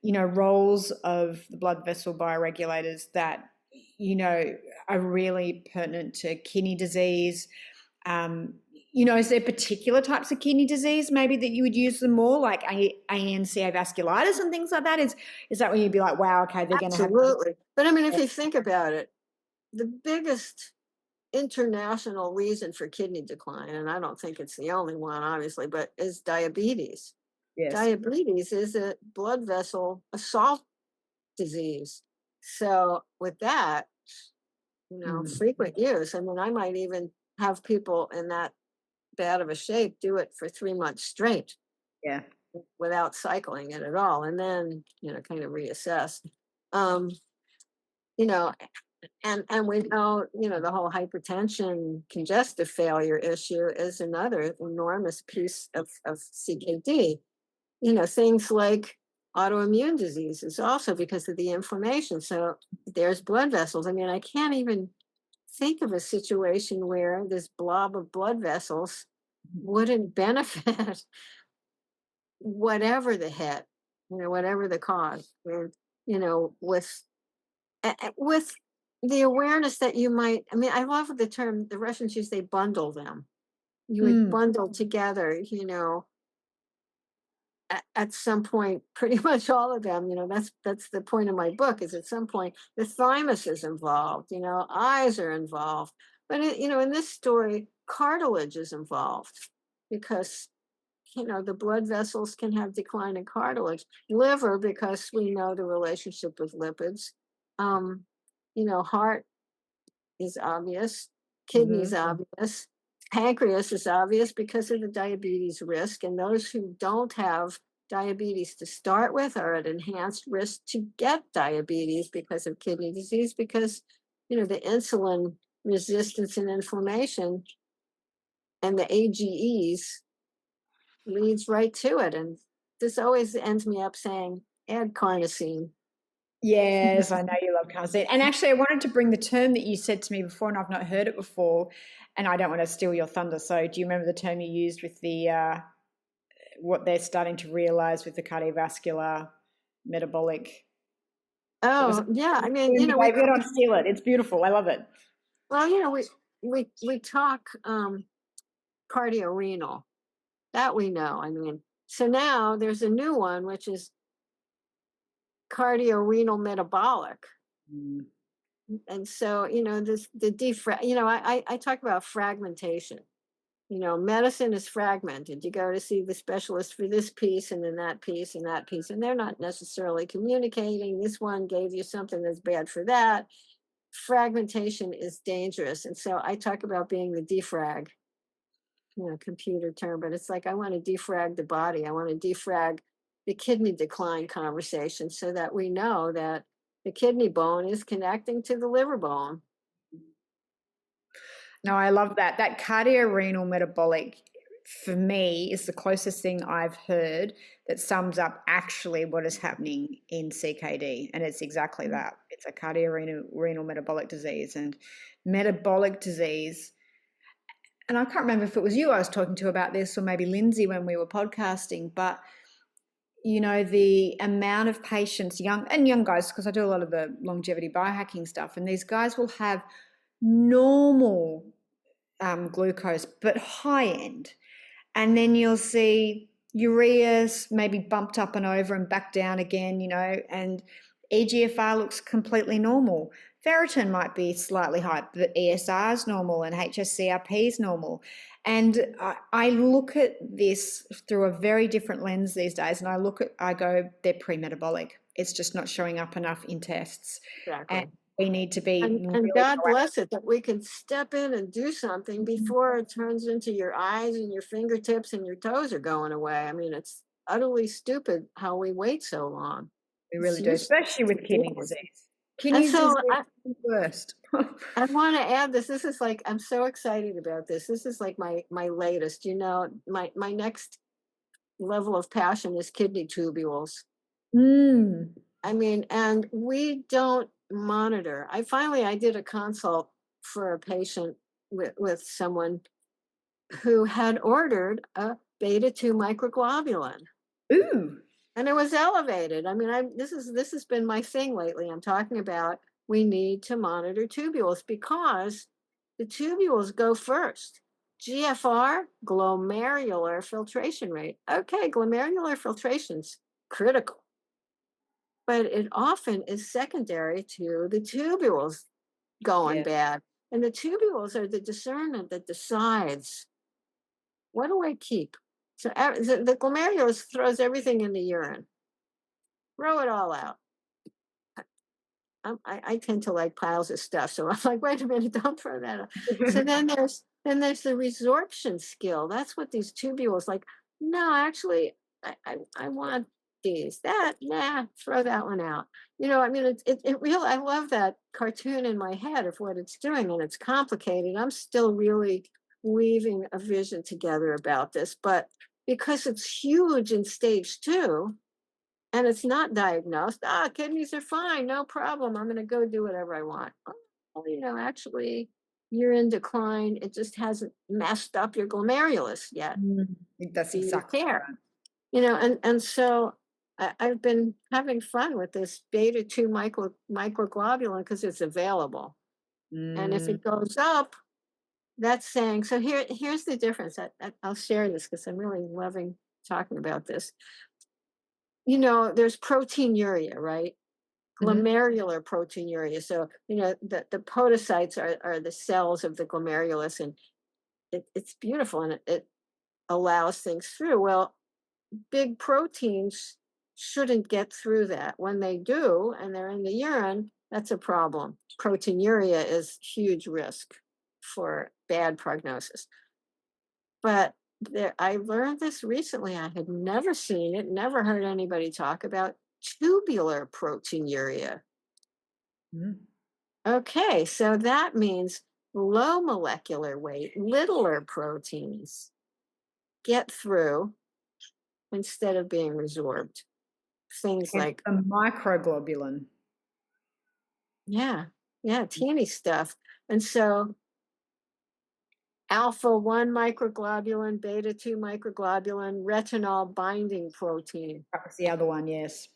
roles of the blood vessel bioregulators that are really pertinent to kidney disease? Is there particular types of kidney disease maybe that you would use them more, like ANCA vasculitis and things like that? Is that when you'd be like, wow, okay, they're going to have... Absolutely. But I mean, if you think about it, the biggest international reason for kidney decline, and I don't think it's the only one, obviously, but is diabetes. Yes. Diabetes is a blood vessel assault disease. So with that, frequent use, I mean, I might even have people in that bad of a shape do it for 3 months straight. Yeah. Without cycling it at all, and then kind of reassess. And we know the whole hypertension congestive failure issue is another enormous piece of CKD. Things like autoimmune diseases also because of the inflammation. So there's blood vessels. I mean, I can't even think of a situation where this blob of blood vessels wouldn't benefit whatever the hit, whatever the cause, with with the awareness that you might. I mean, I love the term the Russians use. They bundle them. You would bundle together. At some point, pretty much all of them. That's the point of my book. Is at some point the thymus is involved. Eyes are involved, but in this story, cartilage is involved because the blood vessels can have decline in cartilage. Liver, because we know the relationship with lipids. Heart is obvious. Kidney is obvious. Pancreas is obvious because of the diabetes risk. And those who don't have diabetes to start with are at enhanced risk to get diabetes because of kidney disease, because, the insulin resistance and inflammation and the AGEs leads right to it. And this always ends me up saying, add carnosine. Yes, I know you love carnosine. And actually, I wanted to bring the term that you said to me before, and I've not heard it before, and I don't want to steal your thunder. So do you remember the term you used with the what they're starting to realize with the cardiovascular metabolic? Oh, yeah. I mean, we don't steal it. It's beautiful. I love it. Well, we talk cardio-renal. That we know. I mean, so now there's a new one, which is Cardio-Renal-Metabolic. And so, I talk about fragmentation. Medicine is fragmented. You go to see the specialist for this piece and then that piece and that piece, and they're not necessarily communicating. This one gave you something that's bad for that. Fragmentation is dangerous. And so I talk about being the defrag, computer term, but it's like I want to defrag the body. I want to defrag the kidney decline conversation so that we know that the kidney bone is connecting to the liver bone. No, I love that. That cardio-renal-metabolic, for me, is the closest thing I've heard that sums up actually what is happening in CKD. And it's exactly that. It's a cardio-renal-metabolic disease. And metabolic disease, and I can't remember if it was you I was talking to about this or maybe Lindsay when we were podcasting, but the amount of patients, young guys, because I do a lot of the longevity biohacking stuff, and these guys will have normal glucose, but high end. And then you'll see ureas maybe bumped up and over and back down again, and EGFR looks completely normal. Ferritin might be slightly high, but ESR is normal and HSCRP is normal. And I look at this through a very different lens these days, and I go, they're pre-metabolic. It's just not showing up enough in tests. Exactly. And we need to be and really God bless it that we can step in and do something before it turns into your eyes and your fingertips and your toes are going away. I mean, it's utterly stupid how we wait so long. We really do, especially with kidney disease. Kidney disease is the worst. I want to add this. This is like, I'm so excited about this. This is like my latest. My next level of passion is kidney tubules. Mm. I mean, and we don't monitor. I did a consult for a patient with someone who had ordered a beta 2 microglobulin, Ooh. and it was elevated. I mean, this has been my thing lately. I'm talking about we need to monitor tubules because the tubules go first. GFR, glomerular filtration rate. Okay, glomerular filtration's critical, but it often is secondary to the tubules going Yeah. bad. And the tubules are the discernant that decides, what do I keep? So the glomerulus throws everything in the urine, throw it all out. I tend to like piles of stuff, so I'm like, wait a minute, don't throw that out. So then there's the resorption skill. That's what these tubules like. No, actually, I want these. That nah, throw that one out. I mean, it really. I love that cartoon in my head of what it's doing, and it's complicated. I'm still really weaving a vision together about this, but because it's huge in stage 2 and it's not diagnosed. Kidneys are fine, no problem. I'm going to go do whatever I want. Oh, actually, you're in decline. It just hasn't messed up your glomerulus yet. Mm. That's Do you exactly care? right. And so I've been having fun with this beta 2 microglobulin because it's available. And if Mm. it goes up, that's saying, so here's the difference. I'll share this because I'm really loving talking about this. There's proteinuria, right? Mhm. Glomerular proteinuria. So, the podocytes are the cells of the glomerulus, and it's beautiful and it allows things through. Well, big proteins shouldn't get through that. When they do, and they're in the urine, that's a problem. Proteinuria is huge risk for bad prognosis. But I learned this recently. I had never seen it, never heard anybody talk about tubular proteinuria. Mm. Okay, so that means low molecular weight, littler proteins get through instead of being resorbed. Things Hence like, the microglobulin. yeah, yeah, teeny stuff. And so alpha 1 microglobulin, beta 2 microglobulin, retinol binding protein That was the other one, yes.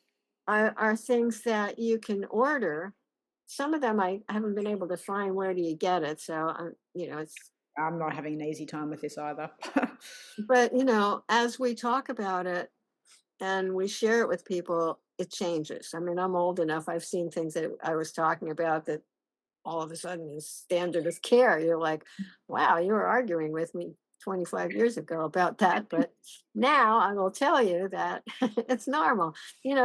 are things that you can order. Some of them I haven't been able to find. Where do you get it? So, it's, I'm not having an easy time with this either. but, as we talk about it and we share it with people, it changes. I mean, I'm old enough. I've seen things that I was talking about that all of a sudden is standard of care. You're like, wow, you were arguing with me 25 years ago about that. But now I will tell you that it's normal.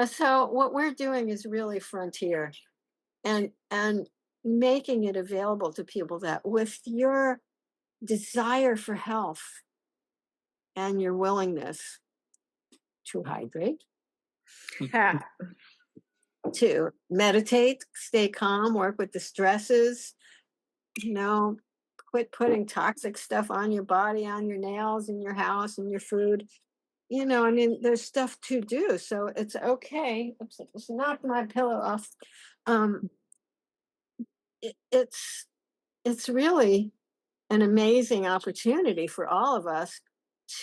So what we're doing is really frontier and making it available to people that with your desire for health and your willingness to hydrate, Ha. to meditate, stay calm, work with the stresses, you know, quit putting toxic stuff on your body, on your nails, in your house, in your food. I mean, there's stuff to do. So it's okay. Oops, I just knocked my pillow off. Um, it, it's really an amazing opportunity for all of us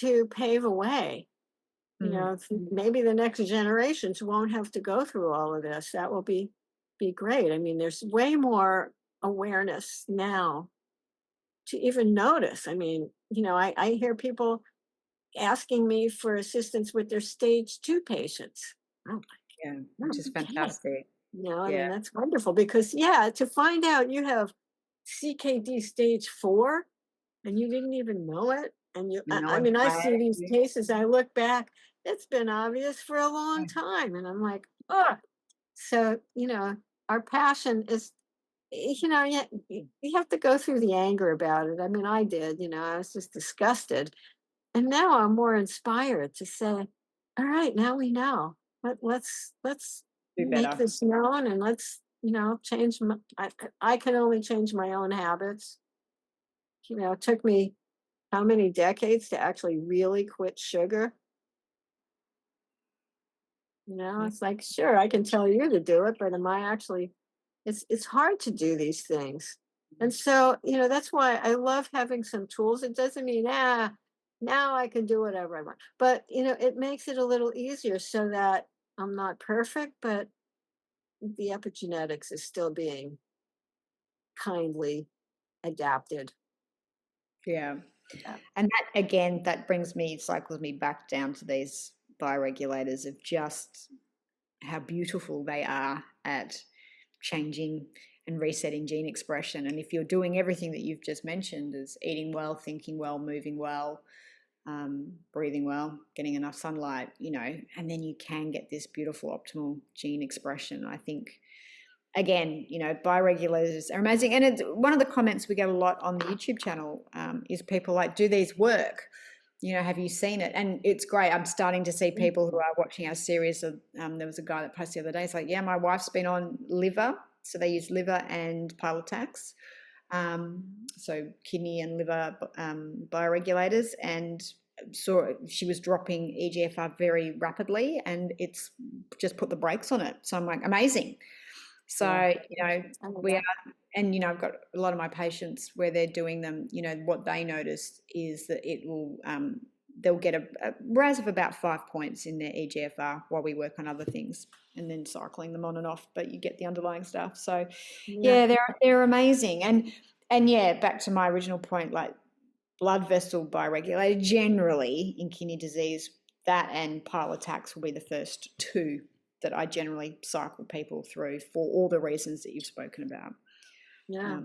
to pave a way. Mm. Maybe the next generations won't have to go through all of this. That will be great. I mean, there's way more awareness now to even notice. I mean, I hear people asking me for assistance with their stage 2 patients. Oh, Yeah, which is okay. fantastic. I Yeah. mean, that's wonderful because, yeah, to find out you have CKD stage 4 and you didn't even know it. And No I one mean, I flagged see these you. cases, I look back, it's been obvious for a long Yeah. time. And I'm like, oh, so, our passion is, yeah, you have to go through the anger about it. I mean, I did, I was just disgusted. And now I'm more inspired to say, all right, now we know. Let's Do make better. this known and let's change I can only change my own habits. It took me how many decades to actually really quit sugar? Yeah. It's like, sure, I can tell you to do it, but am I actually it's hard to do these things. And so, that's why I love having some tools. It doesn't mean, now I can do whatever I want. But, it makes it a little easier so that I'm not perfect, but the epigenetics is still being kindly adapted. Yeah. Yeah. And that again, that cycles me back down to these bioregulators of just how beautiful they are at changing and resetting gene expression. And if you're doing everything that you've just mentioned, as eating well, thinking well, moving well, breathing well, getting enough sunlight, and then you can get this beautiful optimal gene expression. I think, again, bioregulators are amazing. And it's one of the comments we get a lot on the YouTube channel, is people like, do these work? Have you seen it? And it's great. I'm starting to see people who are watching our series of, there was a guy that posted the other day. It's like, yeah, my wife's been on liver. So they use liver and pilotax. So kidney and liver bioregulators, and saw she was dropping EGFR very rapidly, and it's just put the brakes on it. So I'm like, amazing. Yeah. So, I know we are, that. and, I've got a lot of my patients where they're doing them, what they notice is that it will, they'll get a rise of about 5 points in their EGFR while we work on other things, and then cycling them on and off, but you get the underlying stuff. So Yeah. yeah, they're amazing. And yeah, back to my original point, like blood vessel bioregulator, generally in kidney disease, that and pilotax will be the first two that I generally cycle people through for all the reasons that you've spoken about. Yeah.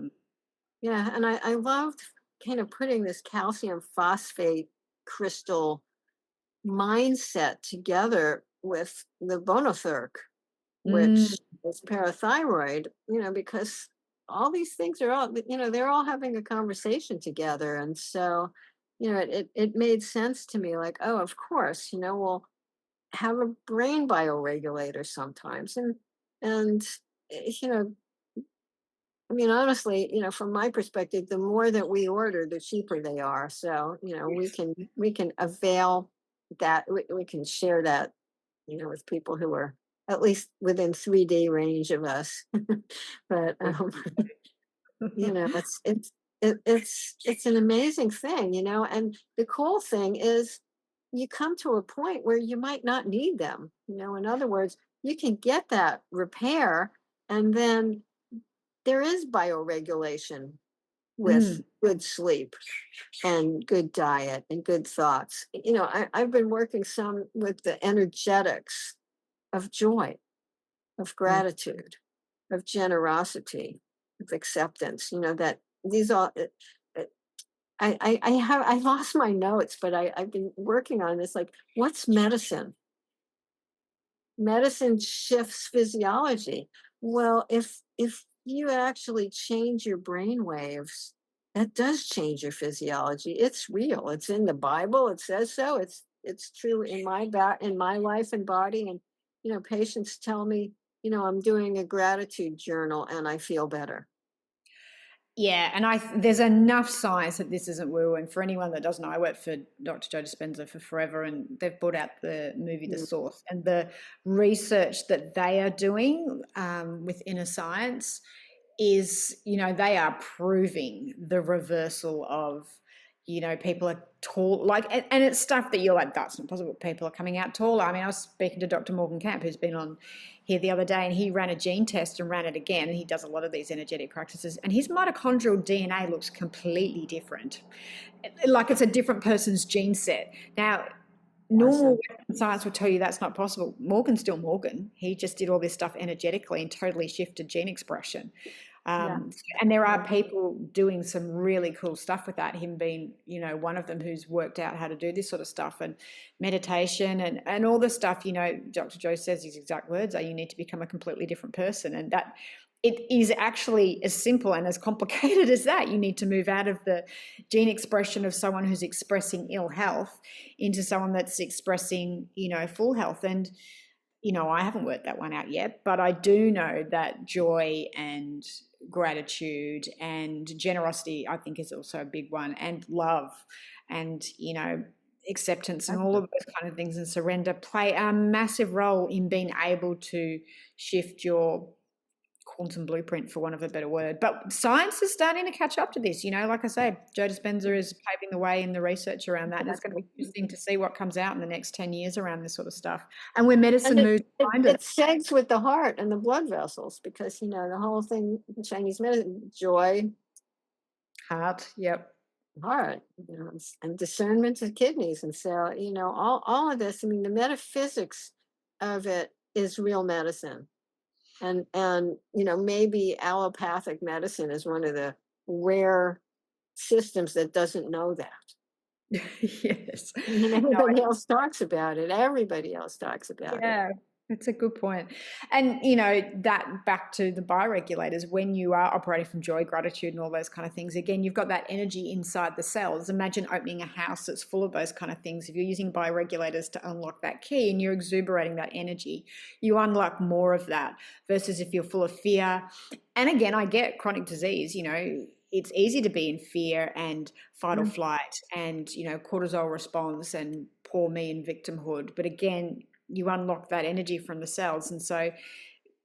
Yeah. And I loved kind of putting this calcium phosphate crystal mindset together with the Bonotherc, Mm, which is parathyroid, because all these things are all, they're all having a conversation together. And so, it made sense to me, like, oh, of course, we'll have a brain bioregulator sometimes. And, you know, I mean, honestly, from my perspective, the more that we order, the cheaper they are. So, we can avail that, we can share that, with people who are at least within 3D range of us. But it's an amazing thing, and the cool thing is you come to a point where you might not need them. In other words, you can get that repair, and then there is bioregulation with mm, good sleep and good diet and good thoughts. I've been working some with the energetics of joy, of mm. gratitude, of generosity, of acceptance. That these all. I lost my notes, but I've been working on this. Like, what's medicine? Medicine shifts physiology. Well, if you actually change your brain waves, that does change your physiology. It's real. It's in the Bible. It says so. It's true in in my life and body. And patients tell me, I'm doing a gratitude journal and I feel better. Yeah, and there's enough science that this isn't woo. And for anyone that doesn't know, I worked for Dr. Joe Dispenza for forever, and they've brought out the movie The Mm, Source, and the research that they are doing, with inner science is, they are proving the reversal of, people are tall, like, and it's stuff that you're like, that's not possible. People are coming out taller. I mean, I was speaking to Dr. Morgan Camp, who's been on here the other day, and he ran a gene test and ran it again. And he does a lot of these energetic practices, and his mitochondrial DNA looks completely different. Like it's a different person's gene set. Now, normal awesome. Western science will tell you that's not possible. Morgan's still Morgan. He just did all this stuff energetically and totally shifted gene expression. Yeah. And there are people doing some really cool stuff with that. Him being, one of them who's worked out how to do this sort of stuff, and meditation and all the stuff. Dr. Joe says his exact words are, you need to become a completely different person, and that it is actually as simple and as complicated as that. You need to move out of the gene expression of someone who's expressing ill health into someone that's expressing, full health. And I haven't worked that one out yet, but I do know that joy and gratitude and generosity, I think, is also a big one, and love and, acceptance and all of those kind of things, and surrender play a massive role in being able to shift your quantum blueprint, for want of a better word. But science is starting to catch up to this. Like I say, Joe Dispenza is paving the way in the research around that, and it's going to be interesting to see what comes out in the next 10 years around this sort of stuff, and where medicine And moves behind it segs with the heart and the blood vessels, because the whole thing in Chinese medicine, joy, heart. Yep. heart, and discernment of kidneys. And so, all of this, I mean, the metaphysics of it is real medicine. And maybe allopathic medicine is one of the rare systems that doesn't know that. Yes. And everybody else talks about it. Everybody else talks about it. Yeah, that's a good point. And, that back to the bioregulators, when you are operating from joy, gratitude, and all those kind of things, again, you've got that energy inside the cells. Imagine opening a house that's full of those kind of things. If you're using bioregulators to unlock that key and you're exuberating that energy, you unlock more of that, versus if you're full of fear. And again, I get chronic disease, it's easy to be in fear and fight or flight and, cortisol response and poor me and victimhood. But again, you unlock that energy from the cells. And so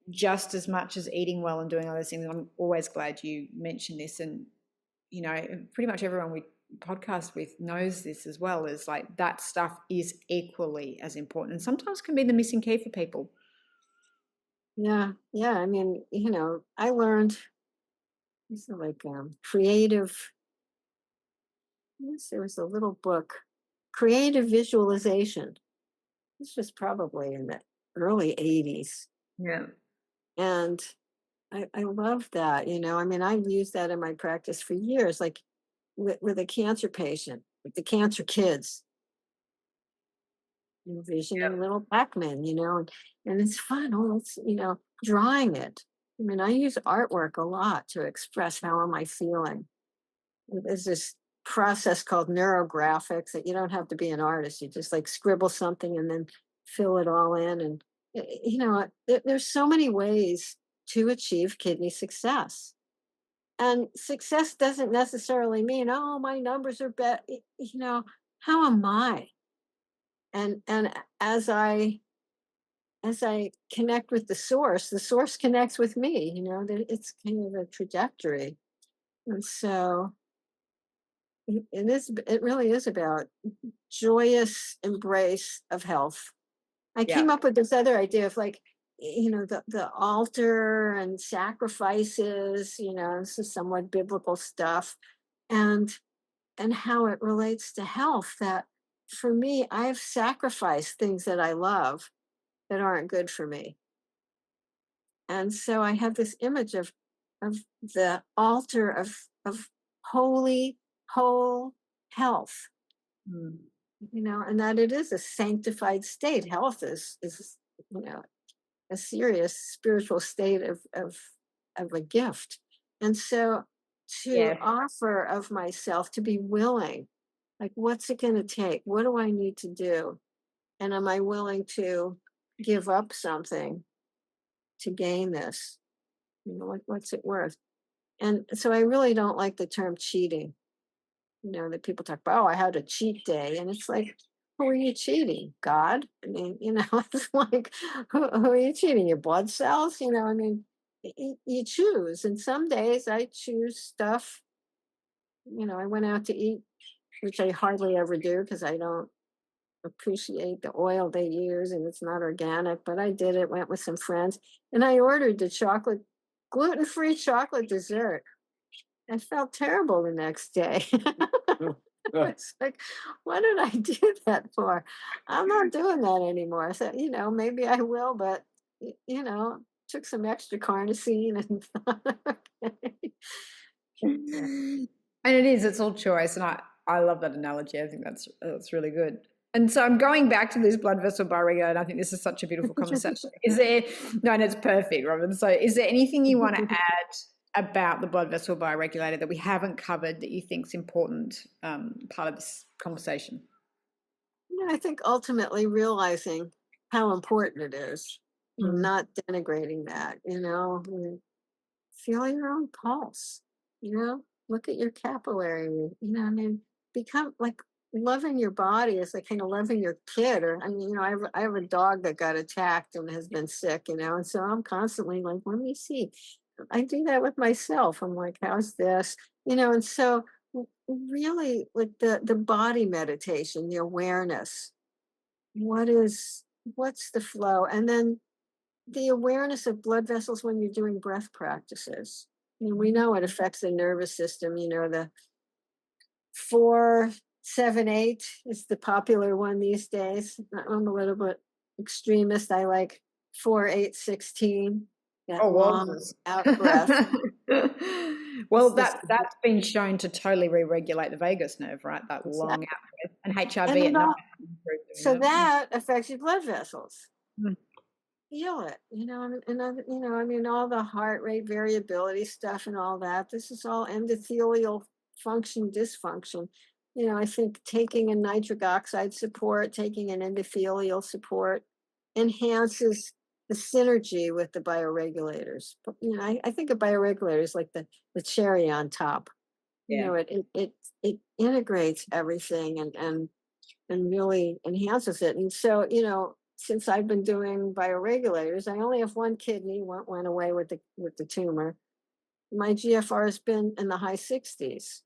just as much as eating well and doing all those things, I'm always glad you mentioned this. And, pretty much everyone we podcast with knows this as well, is like that stuff is equally as important and sometimes can be the missing key for people. Yeah. Yeah. I mean, I learned these are like creative. Yes, there was a little book, Creative Visualization. This was probably in the early 80s. Yeah. And I love that. I mean, I've used that in my practice for years, like with a cancer patient, with the cancer kids, envisioning little Pac-Man, and it's fun. Oh, it's, drawing it. I mean, I use artwork a lot to express how am I feeling. There's this process called neurographics that you don't have to be an artist. You just like scribble something and then fill it all in. And, there's so many ways to achieve kidney success. And success doesn't necessarily mean, oh, my numbers are better. How am I? And as I connect with the source connects with me, it's kind of a trajectory. And so it really is about joyous embrace of health. I came up with this other idea of like, the altar and sacrifices, this is somewhat biblical stuff, and how it relates to health. That for me, I've sacrificed things that I love that aren't good for me. And so I have this image of the altar of holy, whole health, and that it is a sanctified state. Health is a serious spiritual state of a gift. And so to offer of myself, to be willing, like, what's it going to take? What do I need to do? And am I willing to give up something to gain this? What's it worth? And so I really don't like the term cheating. That people talk about, oh, I had a cheat day. And it's like, who are you cheating? God? I mean, it's like, who are you cheating? Your blood cells? I mean, you choose. And some days I choose stuff. I went out to eat, which I hardly ever do because I don't appreciate the oil they use and it's not organic, but I did it, went with some friends, and I ordered the gluten-free chocolate dessert. I felt terrible the next day. It's like, what did I do that for? I'm not doing that anymore. So, maybe I will, but, took some extra carnosine and thought, okay. And it's all choice. And I love that analogy. I think that's really good. And so I'm going back to this blood vessel bioregulator, and I think this is such a beautiful conversation. And it's perfect, Robin. So is there anything you want to add about the blood vessel bioregulator that we haven't covered that you think is important part of this conversation? I think ultimately realizing how important it is. I'm Mm. not denigrating that, I mean, feel your own pulse, look at your capillary, I mean, become like loving your body is like kind of loving your kid. Or, I mean, I have a dog that got attacked and has been sick, and so I'm constantly like, let me see. I do that with myself. I'm like, how's this? And so really like the body meditation, the awareness, what is what's the flow? And then the awareness of blood vessels when you're doing breath practices. We know it affects the nervous system. The 4-7-8 is the popular one these days. I'm a little bit extremist. I like 4-8-16, that Oh, long wowzers. out breath. Well, It's that just, that's been shown to totally re-regulate the vagus nerve, right? That long exactly. out breath. And HRV And at then night all, improve doing so that. Mm, that affects your blood vessels. mm. Feel it, I mean, all the heart rate variability stuff and all that. This is all endothelial function dysfunction. I think taking a nitric oxide support, taking an endothelial support enhances the synergy with the bioregulators. But, I think of bioregulators like the cherry on top. Yeah. It integrates everything and really enhances it. And so, since I've been doing bioregulators, I only have one kidney, went away with the tumor. My GFR has been in the high 60s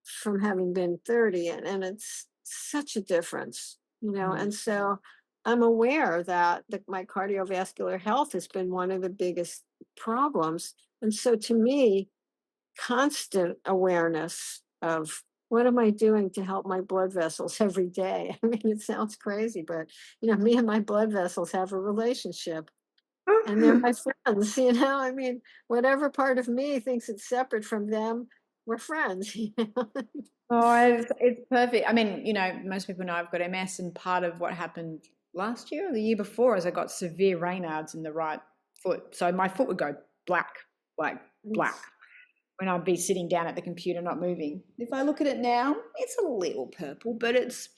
from having been 30, and it's such a difference, Mm. and so I'm aware that my cardiovascular health has been one of the biggest problems. And so to me, constant awareness of what am I doing to help my blood vessels every day? I mean, it sounds crazy, but me and my blood vessels have a relationship and they're my friends, I mean, whatever part of me thinks it's separate from them, we're friends. Oh, it's perfect. I mean, most people know I've got MS, and part of what happened last year or the year before is I got severe Raynaud's in the right foot. So my foot would go black, like black, It's- when I'd be sitting down at the computer not moving. If I look at it now, it's a little purple, but it's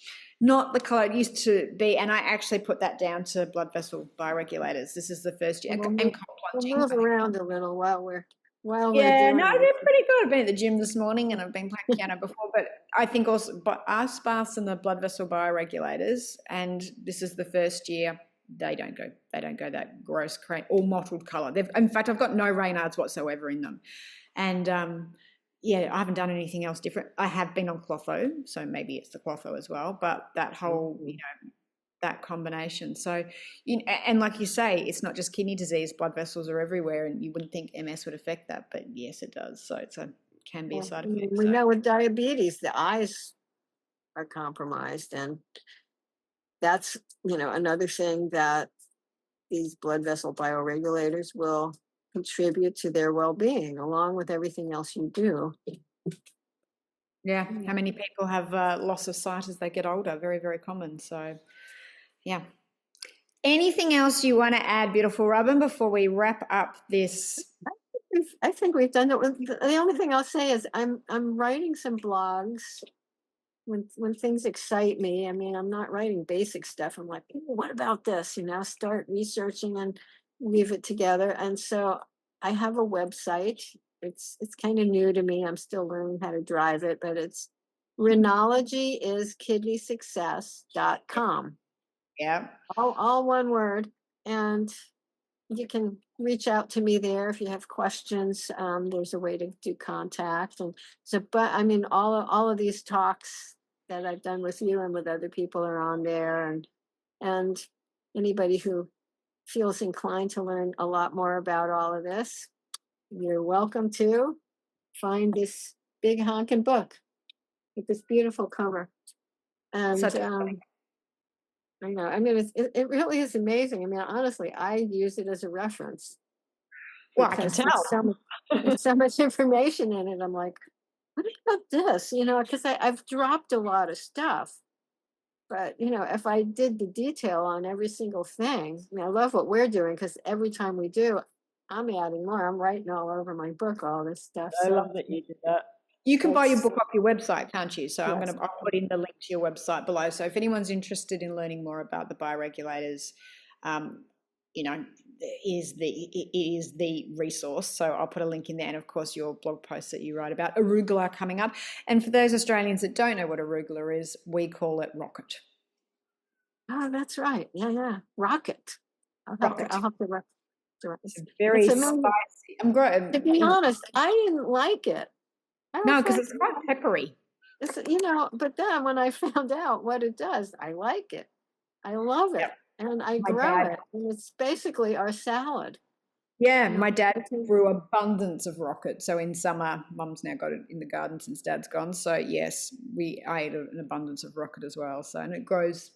not the color it used to be. And I actually put that down to blood vessel bioregulators. This is the first year. we'll And move, cold we'll plunging. move around a little while we're Yeah, no, doing this. they're pretty good. I've been at the gym this morning and I've been playing piano before, but I think also but ice baths and the blood vessel bioregulators, and this is the first year they don't go that gross or mottled color. In fact, I've got no Raynaud's whatsoever in them. And yeah, I haven't done anything else different. I have been on clotho, so maybe it's the clotho as well, but that whole, that combination. So, and like you say, it's not just kidney disease. Blood vessels are everywhere, and you wouldn't think MS would affect that, but yes, it does. So can be a Well, side effect. we So know with diabetes, the eyes are compromised, and that's another thing that these blood vessel bioregulators will contribute to their well-being along with everything else you do. yeah, how Yeah. many people have loss of sight as they get older? Very, very common. So yeah. Anything else you want to add, beautiful Robin, before we wrap up this? I think we've done it. The only thing I'll say is I'm writing some blogs when things excite me. I mean, I'm not writing basic stuff. I'm like, "Ooh, what about this? Start researching and weave it together." And so I have a website. It's kind of new to me. I'm still learning how to drive it, but it's Renology is kidneysuccess.com. Yeah. All one word. And you can reach out to me there if you have questions. There's a way to do contact. And so, but I mean, all of these talks that I've done with you and with other people are on there. And anybody who feels inclined to learn a lot more about all of this, you're welcome to find this big honking book with this beautiful cover. And Such a I know, I mean, it really is amazing. I mean, honestly, I use it as a reference well, I can because tell. there's so much information in it. I'm like, what about this? Because I've dropped a lot of stuff. But if I did the detail on every single thing, I love what we're doing because every time we do, I'm adding more. I'm writing all over my book all this stuff. I So love that you did that. You can buy your That's book off your website, can't you? So yes. I'll put in the link to your website below. So if anyone's interested in learning more about the bioregulators, um, you know, it is the resource. So I'll put a link in there, and of course your blog post that you write about arugula coming up. And for those Australians that don't know what arugula is, we call it rocket. Oh, that's right. Yeah, yeah. Rocket. Rocket. I'll have to It's it's very amazing. spicy. I'm great. To be honest, I didn't like it. I No, was because like, it's quite peppery. it's, but then when I found out what it does, I like it. I love Yep. it. And I My grow dad. it. And it's basically our salad. Yeah, You know, my dad it's a- grew abundance of rocket. So in summer, mum's now got it in the garden since dad's gone. So yes, I ate an abundance of rocket as well. So and it grows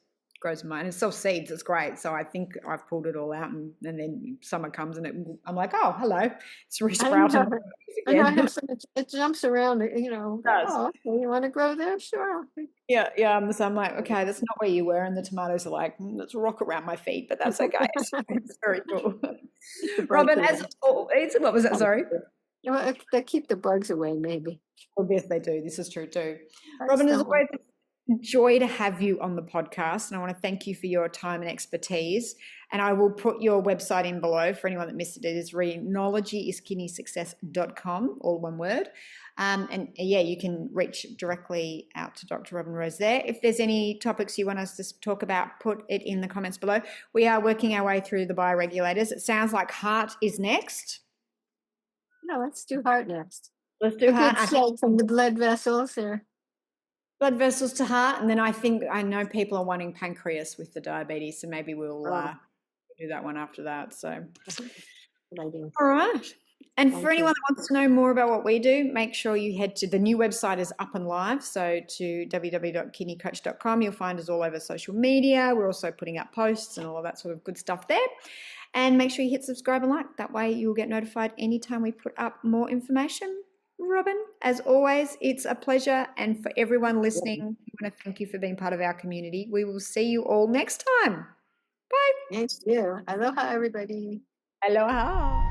in mine. It's self seeds. It's great. So I think I've pulled it all out, and then summer comes and I'm like, oh hello, it's I resprouting know. I know. I again. have some, it jumps around, It oh, okay, you want to grow there? Sure. Yeah, yeah. So I'm like, okay, that's not where you were. And the tomatoes are like, that's a rock around my feet, but that's okay. It's very cool. Keep the bugs Robin, away. as always, what was that? Sorry. They keep the bugs away, maybe. Well, yes, they do. This is true too. Bugs Robin, as don't want. always, a joy to have you on the podcast. And I want to thank you for your time and expertise. And I will put your website in below for anyone that missed it. It is renologyIskidneysuccess.com, all one word. And yeah, you can reach directly out to Dr. Robin Rose there. If there's any topics you want us to talk about, put it in the comments below. We are working our way through the bioregulators. It sounds like heart is next. No, let's do heart next. Let's do A heart. good shake from the blood vessels or Blood vessels to heart, and then I know people are wanting pancreas with the diabetes, so maybe we'll do that one after that. So, good idea. all right. And Thank for anyone you. that wants to know more about what we do, make sure you head to the new website is up and live. So to www.kidneycoach.com, you'll find us all over social media. We're also putting up posts and all of that sort of good stuff there. And make sure you hit subscribe and like. That way you'll get notified anytime we put up more information. Robin, as always, it's a pleasure. And for everyone listening, I want to thank you for being part of our community. We will see you all next time. Bye. Thank you. Aloha, everybody. Aloha.